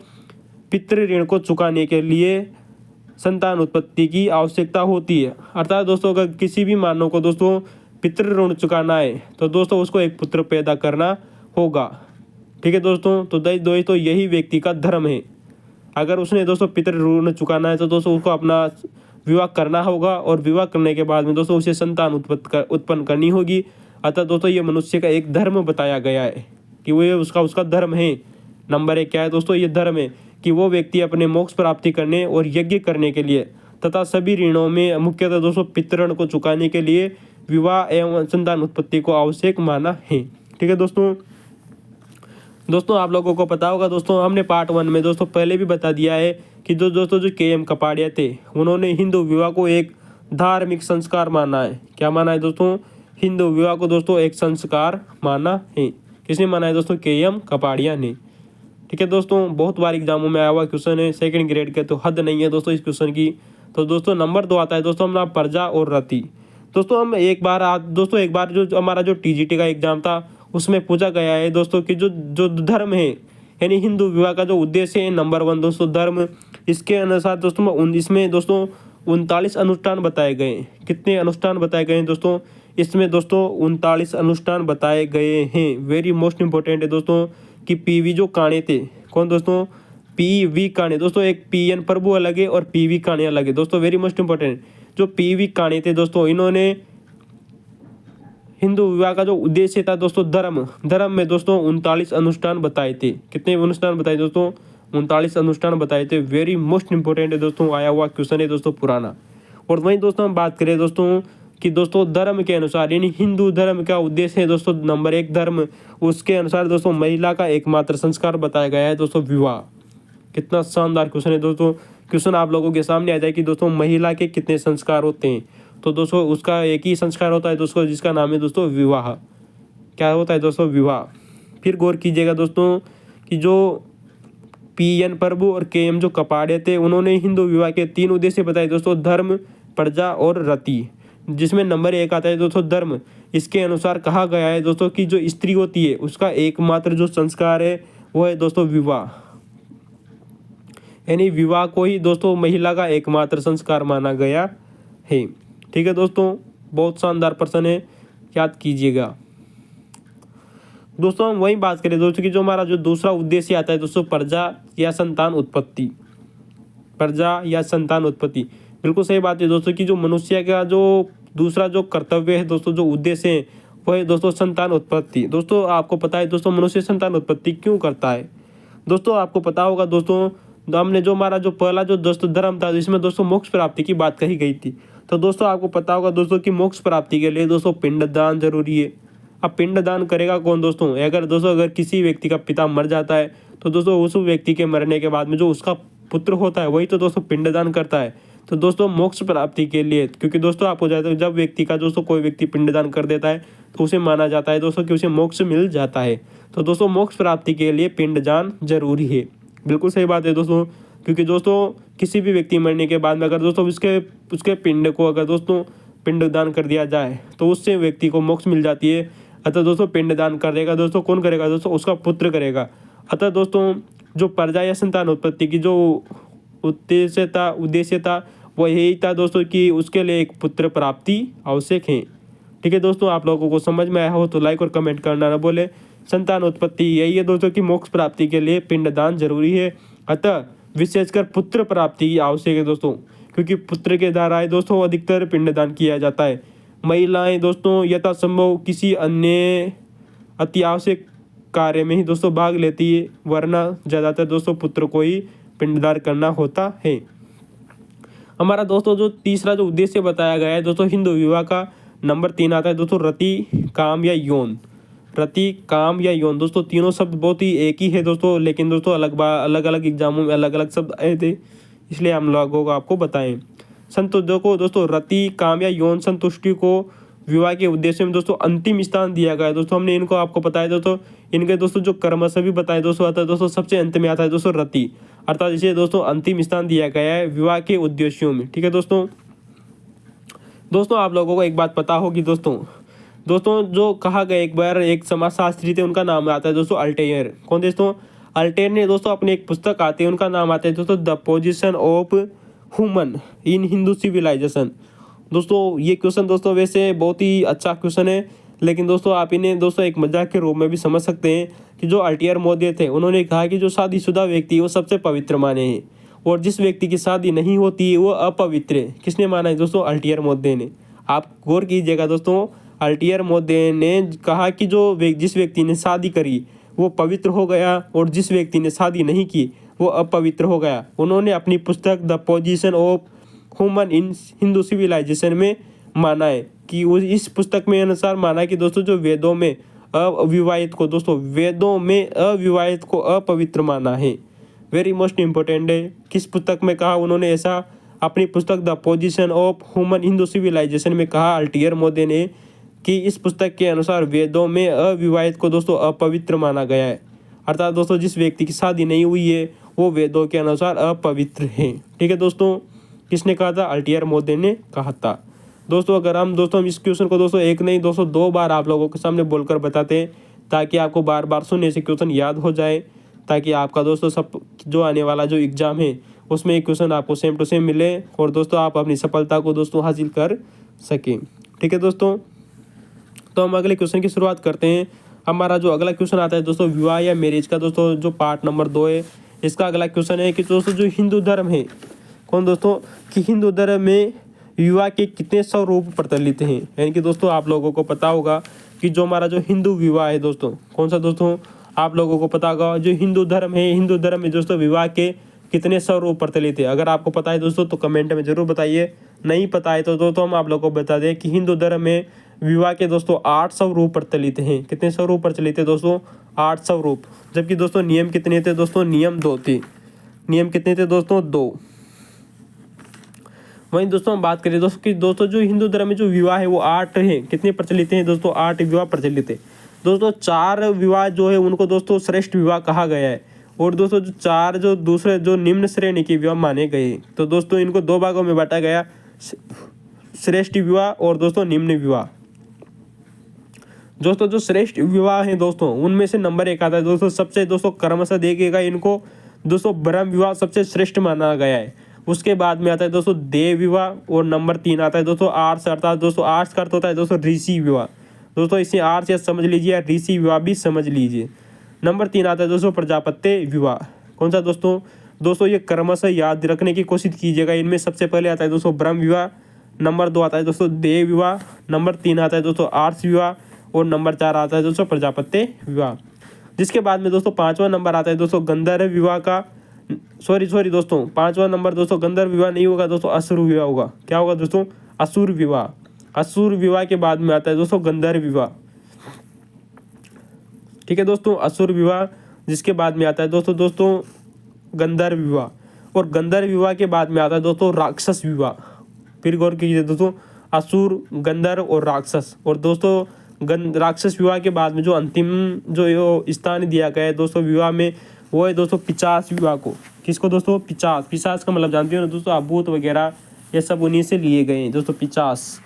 पितृ ऋण को चुकाने के लिए संतान उत्पत्ति की आवश्यकता होती है। अर्थात दोस्तों अगर किसी भी मानव को दोस्तों पितृ ऋण चुकाना है तो दोस्तों उसको एक पुत्र पैदा करना होगा। ठीक है दोस्तों। तो दोस्तों यही व्यक्ति का धर्म है। अगर उसने दोस्तों पितृ ऋण चुकाना है तो दोस्तों उसको अपना विवाह करना होगा और विवाह करने के बाद में दोस्तों उसे संतान उत्पन्न करनी होगी। अतः दोस्तों ये मनुष्य का एक धर्म बताया गया है कि वो उसका धर्म है। नंबर 1 क्या है दोस्तों? ये धर्म है कि वो व्यक्ति अपने मोक्ष प्राप्ति करने और यज्ञ करने के लिए तथा सभी ऋणों में मुख्यतः दोस्तों पितृ ऋण को चुकाने के लिए विवाह एवं संतान उत्पत्ति को आवश्यक माना है। ठीक है दोस्तों। आप लोगों को पता होगा दोस्तों, हमने पार्ट 1 में दोस्तों पहले भी बता दिया है कि जो KM कपाड़िया थे, उन्होंने हिंदू विवाह को एक धार्मिक संस्कार माना है। क्या माना है दोस्तों? हिंदू विवाह को दोस्तों एक संस्कार माना है। किसने माना है दोस्तों? KM कपाड़िया ने। ठीक है दोस्तों, बहुत बार एग्जामों में आया हुआ क्वेश्चन है, 2nd ग्रेड के, तो हद नहीं है दोस्तों इस क्वेश्चन की। तो दोस्तों नंबर 2 आता है दोस्तों हमारा प्रजा और रति। दोस्तों हम एक बार जो हमारा जो TGT का एग्जाम था उसमें पूछा गया है दोस्तों कि जो धर्म है, यानी हिंदू विवाह का जो उद्देश्य है, नंबर 1 दोस्तों धर्म। इसके अनुसार दोस्तों इसमें दोस्तों 39 अनुष्ठान बताए गए हैं। कितने अनुष्ठान बताए गए हैं दोस्तों? इसमें दोस्तों 39 अनुष्ठान बताए गए हैं। वेरी मोस्ट इंपॉर्टेंट है दोस्तों कि PV जो काणे थे, कौन दोस्तों? PV काणे दोस्तों, एक PN प्रभु अलग है और PV काणे अलग है दोस्तों। वेरी मोस्ट इंपॉर्टेंट, जो PV काणे थे दोस्तों, इन्होंने हिंदू विवाह का जो उद्देश्य था दोस्तों धर्म में दोस्तों 39 अनुष्ठान बताए थे। कितने अनुष्ठान बताए दोस्तों? 39 अनुष्ठान बताए थे। वेरी मोस्ट इंपॉर्टेंट है दोस्तों, आया हुआ क्वेश्चन है दोस्तों पुराना। और वहीं दोस्तों हम बात करें दोस्तों कि दोस्तों धर्म के अनुसार, यानी हिंदू धर्म का उद्देश्य है दोस्तों नंबर 1 धर्म, उसके अनुसार दोस्तों महिला का एकमात्र संस्कार बताया गया है दोस्तों विवाह। कितना शानदार क्वेश्चन है दोस्तों। क्वेश्चन आप लोगों के सामने आ जाए कि दोस्तों महिला के कितने संस्कार होते हैं, तो दोस्तों उसका एक ही संस्कार होता है दोस्तों, जिसका नाम है दोस्तों विवाह। क्या होता है दोस्तों? विवाह। फिर गौर कीजिएगा दोस्तों कि जो PN प्रभु और KM जो कपाड़िया थे, उन्होंने हिंदू विवाह के 3 उद्देश्य बताए दोस्तों, धर्म, प्रजा और रति, जिसमें नंबर 1 आता है दोस्तों धर्म। इसके अनुसार कहा गया है दोस्तों कि जो स्त्री होती है उसका एकमात्र जो संस्कार है वो है दोस्तों विवाह, यानी विवाह को ही दोस्तों महिला का एकमात्र संस्कार माना गया है। ठीक है दोस्तों, बहुत शानदार प्रश्न है, याद कीजिएगा। दोस्तों हम वही बात करें दोस्तों कि जो हमारा जो दूसरा उद्देश्य आता है दोस्तों प्रजा या संतान उत्पत्ति। प्रजा या संतान उत्पत्ति, बिल्कुल सही बात है दोस्तों कि जो मनुष्य का जो दूसरा जो कर्तव्य है दोस्तों, जो उद्देश्य है वो है दोस्तों संतान उत्पत्ति। दोस्तों आपको पता है दोस्तों मनुष्य संतान उत्पत्ति क्यों करता है? दोस्तों आपको पता होगा दोस्तों, हमने जो हमारा जो पहला जो दोस्तों धर्म था, इसमें दोस्तों मोक्ष प्राप्ति की बात कही गई थी। तो दोस्तों आपको पता होगा दोस्तों कि मोक्ष प्राप्ति के लिए दोस्तों पिंडदान जरूरी है। अब पिंडदान करेगा कौन दोस्तों? अगर किसी व्यक्ति का पिता मर जाता है तो दोस्तों उस व्यक्ति के मरने के बाद में जो उसका पुत्र होता है वही तो दोस्तों पिंडदान करता है। तो दोस्तों मोक्ष प्राप्ति के लिए, क्योंकि दोस्तों आपको जाता है जब व्यक्ति का दोस्तों कोई व्यक्ति पिंडदान कर देता है तो उसे माना जाता है दोस्तों कि उसे मोक्ष मिल जाता है। तो दोस्तों मोक्ष प्राप्ति के लिए पिंडदान जरूरी है। बिल्कुल सही बात है दोस्तों, क्योंकि दोस्तों किसी भी व्यक्ति मरने के बाद में अगर दोस्तों उसके पिंड को अगर दोस्तों पिंडदान कर दिया जाए तो उससे व्यक्ति को मोक्ष मिल जाती है। अतः दोस्तों पिंडदान करेगा दोस्तों कौन करेगा? दोस्तों उसका पुत्र करेगा। अतः दोस्तों जो प्रजा या संतान उत्पत्ति की जो उद्देश्य था वो यही था दोस्तों कि उसके लिए एक पुत्र प्राप्ति आवश्यक है। ठीक है दोस्तों, आप लोगों को समझ में आया हो तो लाइक और कमेंट करना ना भूले। संतान उत्पत्ति यही है दोस्तों कि मोक्ष प्राप्ति के लिए पिंडदान जरूरी है। अतः विशेषकर पुत्र प्राप्ति आवश्यक है दोस्तों, क्योंकि पुत्र के द्वारा दोस्तों अधिकतर पिंडदान किया जाता है। महिलाएं दोस्तों यथासंभव किसी अन्य अति आवश्यक कार्य में ही दोस्तों भाग लेती है, वरना ज़्यादातर दोस्तों पुत्र को ही पिंडदान करना होता है। हमारा दोस्तों जो तीसरा जो उद्देश्य बताया गया है दोस्तों हिंदू विवाह का, नंबर 3 आता है दोस्तों रति, काम या यौन। रति, काम या यौन दोस्तों तीनों शब्द बहुत ही एक ही है दोस्तों, लेकिन दोस्तों अलग अलग एग्जामों में अलग अलग शब्द आए थे, इसलिए हम लोगों को आपको बताएं। को दोस्तों रति, काम या यौन संतुष्टि को विवाह के उद्देश्य में दोस्तों अंतिम स्थान दिया गया है। दोस्तों हमने इनको आपको बताया दोस्तों, इनके दोस्तों जो कर्म सभी बताए दोस्तों, आता है दोस्तों सबसे अंत में आता है दोस्तों रति, अर्थात इसे दोस्तों अंतिम स्थान दिया गया है विवाह के उद्देश्यों में। ठीक है दोस्तों आप लोगों को एक बात पता होगी दोस्तों जो कहा गया एक बार एक समाजशास्त्री थे, उनका नाम आता है दोस्तों अल्टेयर। कौन दोस्तों? अल्टेयर ने दोस्तों अपनी एक पुस्तक आती है, उनका नाम आता है दोस्तों the position of human in Hindu civilization. दोस्तों ये क्वेश्चन दोस्तों वैसे बहुत ही अच्छा क्वेश्चन है, लेकिन दोस्तों आप इन्हें दोस्तों एक मजाक के रूप में भी समझ सकते हैं कि जो अल्टेयर मोदी थे उन्होंने कहा कि जो शादीशुदा व्यक्ति है वो सबसे पवित्र माने हैं, और जिस व्यक्ति की शादी नहीं होती है वो अपवित्र है। किसने माना है दोस्तों? अल्टेयर मोदी ने। आप गौर कीजिएगा दोस्तों, अल्टेयर मोदी ने कहा कि जिस व्यक्ति ने शादी करी वो पवित्र हो गया, और जिस व्यक्ति ने शादी नहीं की वो अपवित्र हो गया। उन्होंने अपनी पुस्तक the position of human in Hindu civilization में माना है कि इस पुस्तक में अनुसार माना कि दोस्तों जो वेदों में अविवाहित को दोस्तों वेदों में अविवाहित को अपवित्र माना है। वेरी मोस्ट इंपॉर्टेंट है, किस पुस्तक में कहा उन्होंने ऐसा? अपनी पुस्तक the position of human Hindu civilization में कहा अल्टीयर मोदी ने कि इस पुस्तक के अनुसार वेदों में अविवाहित को दोस्तों अपवित्र माना गया है। अर्थात दोस्तों जिस व्यक्ति की शादी नहीं हुई है वो वेदों के अनुसार अपवित्र है। ठीक है दोस्तों, किसने कहा था? अल्टीयर मोदी ने कहा था। दोस्तों अगर हम इस क्वेश्चन को दोस्तों एक नहीं दोस्तों 2 बार आप लोगों के सामने बोलकर बताते हैं ताकि आपको बार बार सुनने से क्वेश्चन याद हो जाए, ताकि आपका दोस्तों सब जो आने वाला जो एग्जाम है उसमें एक क्वेश्चन आपको सेम टू सेम मिले और दोस्तों आप अपनी सफलता को दोस्तों हासिल कर सकें। ठीक है दोस्तों, तो हम अगले क्वेश्चन की शुरुआत करते हैं। हमारा जो अगला क्वेश्चन आता है दोस्तों विवाह या मैरिज का दोस्तों जो पार्ट नंबर 2 है, इसका अगला क्वेश्चन है कि दोस्तों जो हिंदू धर्म है कौन दोस्तों कि हिंदू धर्म में विवाह के कितने स्वरूप प्रचलित हैं। यानी कि दोस्तों आप लोगों को पता होगा कि जो हमारा जो हिंदू विवाह है दोस्तों कौन सा दोस्तों आप लोगों को पता होगा जो हिंदू धर्म है, हिंदू धर्म में दोस्तों विवाह के कितने स्वरूप प्रचलित है। अगर आपको पता है दोस्तों तो कमेंट में जरूर बताइए, नहीं पता है तो दोस्तों हम आप लोगों को बता दें कि हिंदू धर्म में विवाह के दोस्तों 8 स्वरूप प्रचलित हैं। कितने स्वरूप प्रचलित है दोस्तों? 8 स्वरूप। जबकि दोस्तों नियम कितने थे दोस्तों? नियम 2 थे। नियम कितने थे दोस्तों? 2। वहीं दोस्तों हम बात करें दोस्तों कि दोस्तों जो हिंदू धर्म में जो विवाह है वो 8 है। कितने प्रचलित हैं दोस्तों? 8 विवाह प्रचलित है। दोस्तों 4 विवाह जो है उनको दोस्तों श्रेष्ठ विवाह कहा गया है और दोस्तों जो 4 जो दूसरे जो निम्न श्रेणी के विवाह माने गए। तो दोस्तों इनको 2 भागों में बांटा गया, श्रेष्ठ विवाह और दोस्तों निम्न विवाह। दोस्तों जो श्रेष्ठ विवाह है दोस्तों उनमें से नंबर 1 आता है दोस्तों सबसे दोस्तों क्रमशः देखिएगा इनको दोस्तों ब्रह्म विवाह सबसे श्रेष्ठ माना गया है। उसके बाद में आता है दोस्तों देव विवाह और नंबर 3 आता है दोस्तों आर्ष, अर्थात दोस्तों आर्ष का अर्थ होता है दोस्तों ऋषि विवाह। दोस्तों इसे आर्ष या समझ लीजिए या ऋषि विवाह भी समझ लीजिए। नंबर 3 आता है दोस्तों प्रजापत्य विवाह। कौन सा दोस्तों? दोस्तों ये क्रमशः याद रखने की कोशिश कीजिएगा। इनमें सबसे पहले आता है दोस्तों ब्रह्म विवाह, नंबर 2 आता है दोस्तों देव विवाह, नंबर 3 आता है दोस्तों आर्ष विवाह और नंबर 4 आता है दोस्तों प्रजापत्य विवाह। जिसके बाद में दोस्तों 5वां नंबर आता है दोस्तों गंधर्व विवाह का, सॉरी दोस्तों 5वां नंबर दोस्तों गंधर्व विवाह नहीं होगा दोस्तों, असुर विवाह होगा। क्या होगा दोस्तों? असुर विवाह। असुर विवाह के बाद में आता है दोस्तों गंधर्व विवाह। ठीक है दोस्तों, असुर विवाह जिसके बाद में आता है दोस्तों गंधर्व विवाह और गंधर्व विवाह के बाद में आता है दोस्तों राक्षस विवाह। फिर गौर कीजिए दोस्तों, असुर, गंधर्व और राक्षस। और दोस्तों राक्षस विवाह के बाद में जो अंतिम जो स्थान दिया गया है दोस्तों विवाह में वो है दोस्तों पिशाच विवाह को। किसको दोस्तों? पिशाच। पिशाच का मतलब जानते हो ना दोस्तों आप, भूत वगैरह ये सब उन्हीं से लिए गए हैं दोस्तों, पिशाच।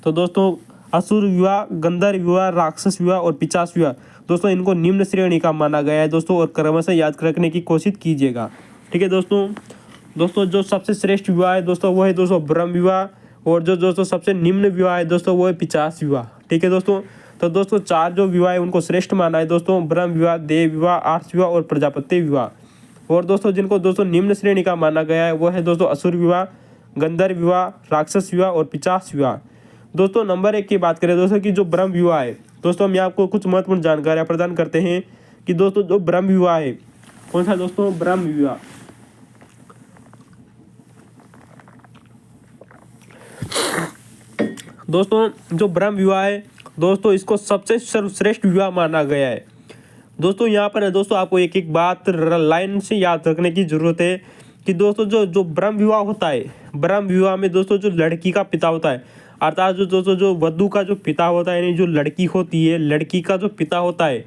तो दोस्तों असुर विवाह, गंधर्व विवाह, राक्षस विवाह और पिशाच विवाह दोस्तों इनको निम्न श्रेणी का माना गया है दोस्तों और क्रमशः याद रखने की कोशिश कीजिएगा। ठीक है दोस्तों जो सबसे श्रेष्ठ विवाह है दोस्तों वो है दोस्तों ब्रह्म विवाह और जो दोस्तों सबसे निम्न विवाह है दोस्तों वो है पिशाच विवाह। ठीक है दोस्तों, तो दोस्तों 4 जो विवाह है उनको श्रेष्ठ माना है दोस्तों, ब्रह्म विवाह, देव विवाह, आर्ष विवाह और प्रजापत्य विवाह। और दोस्तों जिनको दोस्तों निम्न श्रेणी का माना गया है वो है दोस्तों असुर विवाह, गंधर्व विवाह, राक्षस विवाह और पिशाच विवाह। दोस्तों नंबर 1 की बात करें दोस्तों कि जो ब्रह्म विवाह है दोस्तों हम यहाँ आपको कुछ महत्वपूर्ण जानकारियाँ प्रदान करते हैं कि दोस्तों जो ब्रह्म विवाह है कौन सा दोस्तों? ब्रह्म विवाह। दोस्तों जो ब्रह्म विवाह है दोस्तों इसको सबसे सर्वश्रेष्ठ विवाह माना गया है। दोस्तों यहाँ पर है दोस्तों आपको एक एक बात लाइन से याद रखने की जरूरत है कि दोस्तों जो ब्रह्म विवाह होता है, ब्रह्म विवाह में दोस्तों जो लड़की का पिता होता है, अर्थात जो दोस्तों जो वधू का जो पिता होता है यानी जो लड़की होती है, लड़की का जो पिता होता है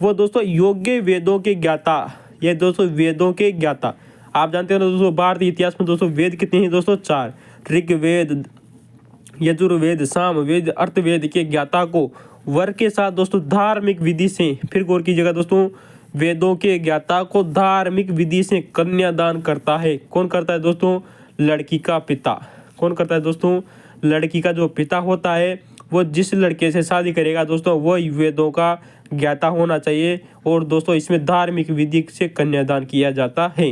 वो दोस्तों योग्य वेदों के ज्ञाता, ये दोस्तों वेदों के ज्ञाता। आप जानते हो ना दोस्तों भारतीय इतिहास में दोस्तों वेद कितने हैं दोस्तों? 4। ऋग्वेद, यजुर्वेद, सामवेद, अर्थवेद के ज्ञाता को वर के साथ दोस्तों धार्मिक विधि से, फिर गौर कीजिएगा दोस्तों, वेदों के ज्ञाता को धार्मिक विधि से कन्यादान करता है। कौन करता है दोस्तों? लड़की का पिता। कौन करता है दोस्तों? लड़की का जो पिता होता है वो जिस लड़के से शादी करेगा दोस्तों वो वेदों का ज्ञाता होना चाहिए और दोस्तों इसमें धार्मिक विधि से कन्यादान किया जाता है।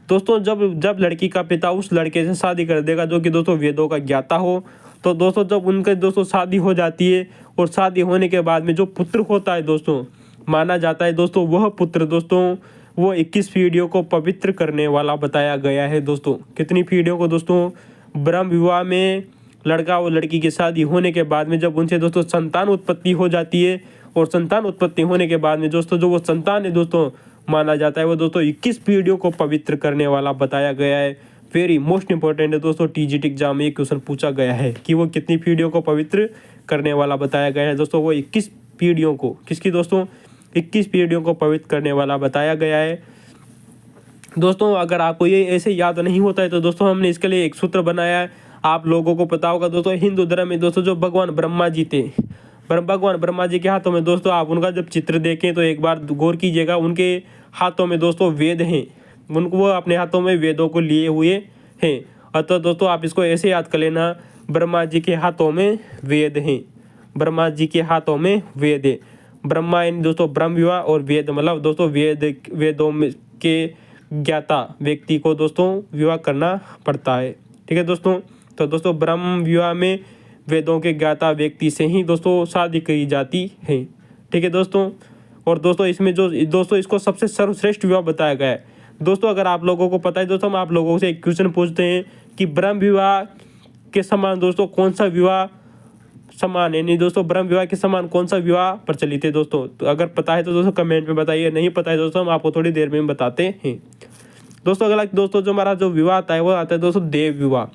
दोस्तों जब लड़की का पिता उस लड़के से शादी कर देगा जो कि दोस्तों वेदों का ज्ञाता हो, तो दोस्तों जब उनके दोस्तों शादी हो जाती है और शादी होने के बाद में जो पुत्र होता है दोस्तों माना जाता है दोस्तों वह पुत्र दोस्तों वो 21 पीढ़ियों को पवित्र करने वाला बताया गया है दोस्तों। कितनी पीढ़ियों को दोस्तों? ब्रह्म विवाह में लड़का और लड़की की शादी होने के बाद में जब उनसे दोस्तों संतान उत्पत्ति हो जाती है, और संतान उत्पत्ति होने के बाद में दोस्तों जो वो संतान है दोस्तों माना जाता है वो दोस्तों 21 पीढ़ियों को पवित्र करने वाला बताया गया है। वेरी मोस्ट इंपॉर्टेंट है दोस्तों, टीजीटी एग्जाम में ये क्वेश्चन पूछा गया है कि वो कितनी पीढ़ियों को पवित्र करने वाला बताया गया है दोस्तों। वो 21 पीढ़ियों को, किसकी दोस्तों, 21 पीढ़ियों को पवित्र करने वाला बताया गया है दोस्तों। अगर आपको ये ऐसे याद नहीं होता है तो दोस्तों हमने इसके लिए एक सूत्र बनाया है, आप लोगों को पता होगा दोस्तों। हिंदू धर्म में दोस्तों जो भगवान ब्रह्मा जी थे, भगवान ब्रह्मा जी के हाथों में दोस्तों आप उनका जब चित्र देखें तो एक बार गौर कीजिएगा, उनके हाथों में दोस्तों वेद हैं, उनको वो अपने हाथों में वेदों को लिए हुए हैं। अतः दोस्तों आप इसको ऐसे याद कर लेना, ब्रह्मा जी के हाथों में वेद हैं, ब्रह्मा जी के हाथों में वेद है। ब्रह्मा यानी दोस्तों ब्रह्म विवाह, और वेद मतलब दोस्तों वेदों में के ज्ञाता व्यक्ति को दोस्तों विवाह करना पड़ता है। ठीक है दोस्तों, तो दोस्तों ब्रह्म विवाह में वेदों के ज्ञाता व्यक्ति से ही दोस्तों शादी की जाती है। ठीक है दोस्तों, और दोस्तों इसमें जो दोस्तों इसको सबसे सर्वश्रेष्ठ विवाह बताया गया है दोस्तों। अगर आप लोगों को पता है दोस्तों, हम आप लोगों से एक क्वेश्चन पूछते हैं कि ब्रह्म विवाह के समान दोस्तों कौन सा विवाह समान है, नहीं दोस्तों ब्रह्म विवाह के समान कौन सा विवाह प्रचलित है दोस्तों। तो अगर पता है तो दोस्तों कमेंट में बताइए, नहीं पता है दोस्तों हम आपको थोड़ी देर में बताते हैं दोस्तों। अगला दोस्तों जो हमारा जो विवाह आता है वो आता है दोस्तों देव विवाह।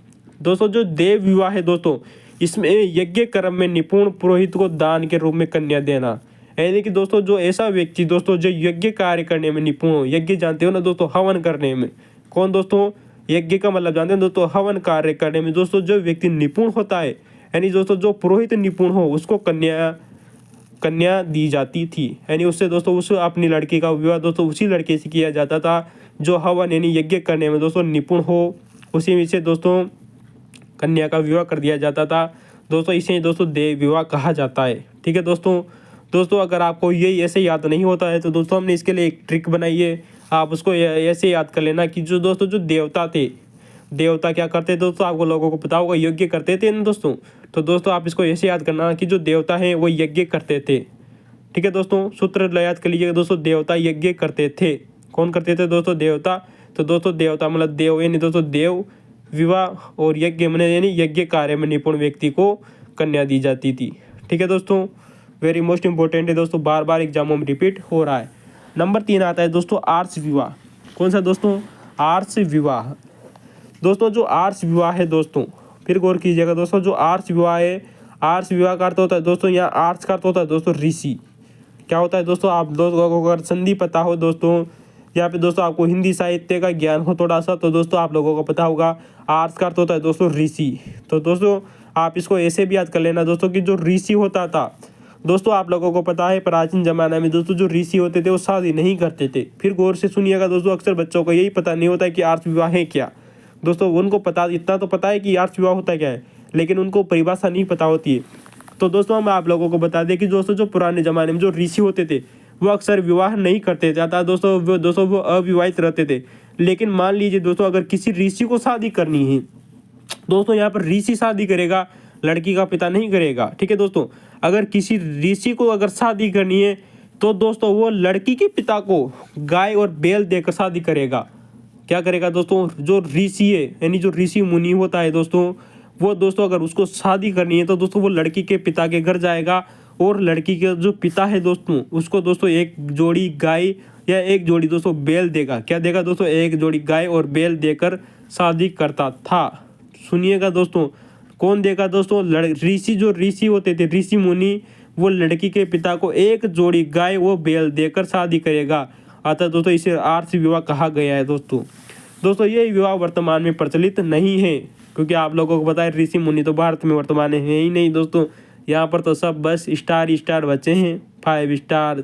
दोस्तों जो देव विवाह है दोस्तों, इसमें यज्ञ कर्म में निपुण पुरोहित को दान के रूप में कन्या देना, यानी कि दोस्तों जो ऐसा व्यक्ति दोस्तों जो यज्ञ कार्य करने में निपुण हो, यज्ञ जानते हो ना दोस्तों, हवन करने में, कौन दोस्तों, यज्ञ का मतलब जानते हैं दोस्तों हवन कार्य करने में दोस्तों जो व्यक्ति निपुण होता है, यानी दोस्तों जो पुरोहित निपुण हो उसको कन्या दी जाती थी, यानी उससे दोस्तों उस अपनी लड़की का विवाह दोस्तों उसी लड़के से किया जाता था जो हवन यानी यज्ञ करने में दोस्तों निपुण हो, उसी में से दोस्तों कन्या का विवाह कर दिया जाता था दोस्तों। इसे दोस्तों देव विवाह कहा जाता है। ठीक है दोस्तों अगर आपको ये ऐसे याद नहीं होता है तो दोस्तों हमने इसके लिए एक ट्रिक बनाई है, आप उसको ऐसे याद कर लेना कि जो दोस्तों जो देवता थे, देवता क्या करते थे दोस्तों, आपको लोगों को पता होगा यज्ञ करते थे ना दोस्तों। तो दोस्तों आप इसको ऐसे याद करना कि जो देवता हैं वो यज्ञ करते थे। ठीक है दोस्तों, सूत्र याद कर लीजिएगा दोस्तों, देवता यज्ञ करते थे। कौन करते थे दोस्तों, देवता। तो दोस्तों देवता मतलब देव, यानी दोस्तों देव विवाह, और यज्ञ मतलब यानी यज्ञ कार्य में निपुण व्यक्ति को कन्या दी जाती थी। ठीक है दोस्तों, वेरी मोस्ट इंपॉर्टेंट है दोस्तों, बार बार एग्जामों में रिपीट हो रहा है। नंबर 3 आता है दोस्तों आर्ष विवाह। कौन सा दोस्तों, आर्ष विवाह। दोस्तों जो आर्ष विवाह है दोस्तों, फिर गौर कीजिएगा दोस्तों, जो आर्ष विवाह है, आर्ष विवाह का अर्थ होता है दोस्तों, यहाँ आर्ष का अर्थ होता है दोस्तों ऋषि। क्या होता है दोस्तों, आप दोस्तों को अगर संधि पता हो दोस्तों, यहाँ पे दोस्तों आपको हिंदी साहित्य का ज्ञान हो थोड़ा सा, तो दोस्तों आप लोगों को पता होगा आर्ष का अर्थ होता है दोस्तों ऋषि। तो दोस्तों आप इसको ऐसे भी याद कर लेना दोस्तों कि जो ऋषि होता था दोस्तों, आप लोगों को पता है प्राचीन जमाना में दोस्तों जो ऋषि होते थे वो शादी नहीं करते थे। फिर गौर से सुनिएगा दोस्तों, अक्सर बच्चों को यही पता नहीं होता है कि आर्ष विवाह है क्या दोस्तों। उनको पता इतना तो पता है कि आर्ष विवाह होता क्या है, लेकिन उनको परिभाषा नहीं पता होती है। तो दोस्तों हम आप लोगों को बता दें कि दोस्तों जो पुराने ज़माने में जो ऋषि होते थे वो अक्सर विवाह नहीं करते थे दोस्तों, वो अविवाहित रहते थे। लेकिन मान लीजिए दोस्तों अगर किसी ऋषि को शादी करनी है दोस्तों, यहाँ पर ऋषि शादी करेगा, लड़की का पिता नहीं करेगा। ठीक है दोस्तों, अगर किसी ऋषि को अगर शादी करनी है तो दोस्तों वो लड़की के पिता को गाय और बैल देकर शादी करेगा। क्या करेगा दोस्तों, जो ऋषि है यानी जो ऋषि मुनि होता है दोस्तों, वो दोस्तों अगर उसको शादी करनी है तो दोस्तों वो लड़की के पिता के घर जाएगा, और लड़की के जो पिता है दोस्तों उसको दोस्तों एक जोड़ी गाय या एक जोड़ी दोस्तों बैल देगा। क्या देगा दोस्तों, एक जोड़ी गाय और बैल देकर शादी करता था। सुनिएगा दोस्तों, कौन देगा दोस्तों, ऋषि, जो ऋषि होते थे ऋषि मुनि, वो लड़की के पिता को एक जोड़ी गाय वो बैल देकर शादी करेगा। अतः दोस्तों इसे आर्ष विवाह कहा गया है दोस्तों ये विवाह वर्तमान में प्रचलित नहीं है, क्योंकि आप लोगों को पता है ऋषि मुनि तो भारत में वर्तमान है ही नहीं दोस्तों। यहाँ पर तो सब बस स्टार बचे हैं, 5 स्टार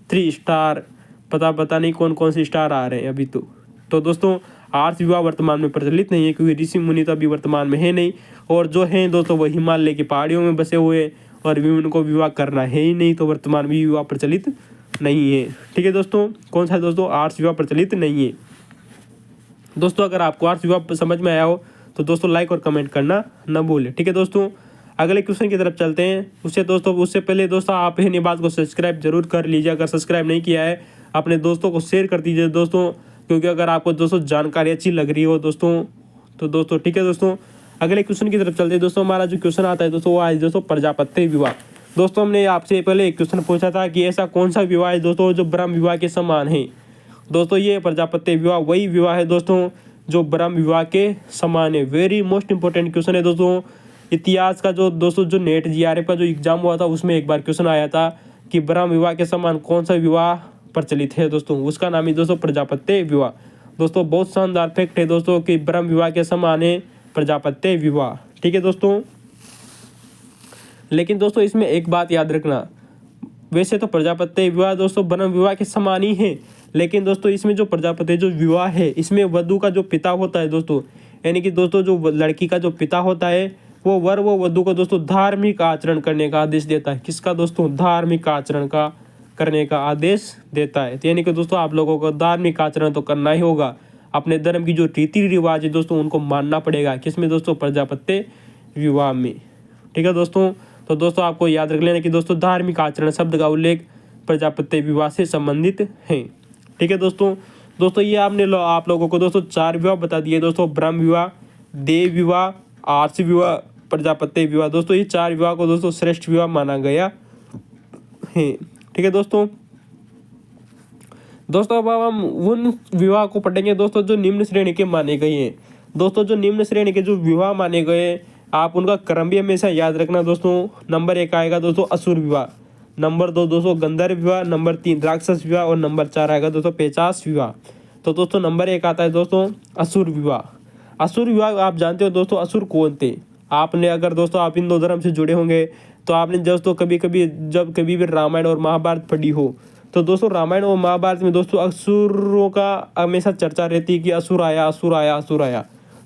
3 स्टार, पता नहीं कौन कौन से स्टार आ रहे हैं अभी तो दोस्तों आर्ष विवाह वर्तमान में प्रचलित नहीं है, क्योंकि ऋषि मुनि तो अभी वर्तमान में है नहीं, और जो हैं दोस्तों वो हिमालय की पहाड़ियों में बसे हुए, और भी उनको विवाह करना है ही नहीं, तो वर्तमान में विवाह प्रचलित नहीं है। ठीक है दोस्तों, कौन सा दोस्तों, आर्ष विवाह प्रचलित नहीं है दोस्तों। अगर आपको आर्ष विवाह समझ में आया हो तो दोस्तों लाइक और कमेंट करना न भूलें। ठीक है दोस्तों, अगले क्वेश्चन की तरफ चलते हैं। उससे पहले दोस्तों आप हेनी बात को सब्सक्राइब जरूर कर लीजिए, अगर सब्सक्राइब नहीं किया है अपने दोस्तों को शेयर कर दीजिए दोस्तों, क्योंकि अगर आपको दोस्तों जानकारी अच्छी लग रही हो दोस्तों तो दोस्तों ठीक है दोस्तों, अगले क्वेश्चन की तरफ चलते हैं दोस्तों। हमारा जो क्वेश्चन आता है दोस्तों वो आज दोस्तों प्रजापत्य विवाह। दोस्तों हमने आपसे पहले एक क्वेश्चन पूछा था कि ऐसा कौन सा विवाह है दोस्तों जो ब्रह्म विवाह के समान है। दोस्तों ये प्रजापत्य विवाह वही विवाह है दोस्तों जो ब्रह्म विवाह के समान है। वेरी मोस्ट इंपॉर्टेंट क्वेश्चन है दोस्तों। इतिहास का जो दोस्तों जो नेट जीआरएफ का जो एग्जाम हुआ था उसमें एक बार क्वेश्चन आया था कि ब्रह्म विवाह के समान कौन सा विवाह प्रचलित है दोस्तों, उसका नाम है दोस्तों प्रजापत्य विवाह। दोस्तों बहुत शानदार फैक्ट है दोस्तों कि ब्रह्म विवाह के समान है प्रजापत्य विवाह। ठीक है दोस्तों, लेकिन दोस्तों इसमें एक बात याद रखना, वैसे तो प्रजापत्य विवाह दोस्तों ब्रह्म विवाह के समान ही है, लेकिन दोस्तों इसमें जो प्रजापत्य जो विवाह है इसमें वधु का जो पिता होता है दोस्तों, यानी कि दोस्तों जो लड़की का जो पिता होता है वो वर वो वधु को दोस्तों धार्मिक आचरण करने का आदेश देता है। किसका दोस्तों? धार्मिक आचरण का करने का आदेश देता है। यानी कि दोस्तों आप लोगों को धार्मिक आचरण तो करना ही होगा, अपने धर्म की जो रीति रिवाज है दोस्तों उनको मानना पड़ेगा। किसमें दोस्तों? प्रजापत्य विवाह में। ठीक है दोस्तों, तो दोस्तों आपको याद रख लेना कि दोस्तों धार्मिक आचरण शब्द का उल्लेख प्रजापत्य विवाह से संबंधित है। ठीक है दोस्तों ये आपने आप लोगों को दोस्तों 4 विवाह बता दिए दोस्तों, ब्रह्म विवाह, देव विवाह, आर्ष विवाह, प्रजापत्य विवाह। दोस्तों ये 4 विवाह को दोस्तों श्रेष्ठ विवाह माना गया है। ठीक है दोस्तों अब हम उन विवाह को पढ़ेंगे दोस्तों जो निम्न श्रेणी के माने गए हैं। दोस्तों जो निम्न श्रेणी के जो विवाह माने गए आप उनका क्रम भी हमेशा याद रखना दोस्तों। नंबर 1 आएगा दोस्तों असुर विवाह, नंबर 2 दोस्तों गंधर्व विवाह, नंबर 3 राक्षस विवाह और नंबर 4 आएगा दोस्तों पेशाच विवाह। तो दोस्तों नंबर 1 आता है दोस्तों असुर विवाह। असुर विवाह आप जानते हो दोस्तों असुर कौन थे? आपने अगर दोस्तों आप हिंदू धर्म से जुड़े होंगे तो आपने दोस्तों जब कभी भी रामायण और महाभारत पढ़ी हो तो दोस्तों रामायण और महाभारत में दोस्तों असुरों का हमेशा चर्चा रहती है कि असुर आया असुर आया असुर आया।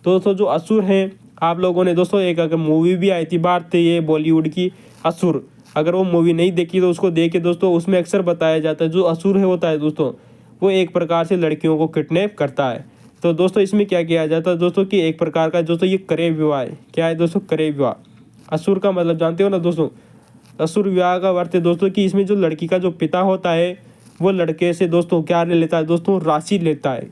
तो दोस्तों जो असुर हैं आप लोगों ने दोस्तों एक अगर मूवी भी आई थी बाहर से ये बॉलीवुड की असुर, अगर वो मूवी नहीं देखी तो उसको देख के दोस्तों उसमें अक्सर बताया जाता है जो असुर है होता है दोस्तों वो एक प्रकार से लड़कियों को किडनैप करता है। तो दोस्तों इसमें क्या किया जाता है दोस्तों कि एक प्रकार का दोस्तों ये करे विवाह है। क्या है दोस्तों? करे विवाह। असुर का मतलब जानते हो ना दोस्तों? असुर विवाह का अर्थ है दोस्तों कि इसमें जो लड़की का जो पिता होता है वो लड़के से दोस्तों क्या ले लेता है दोस्तों? राशि लेता है,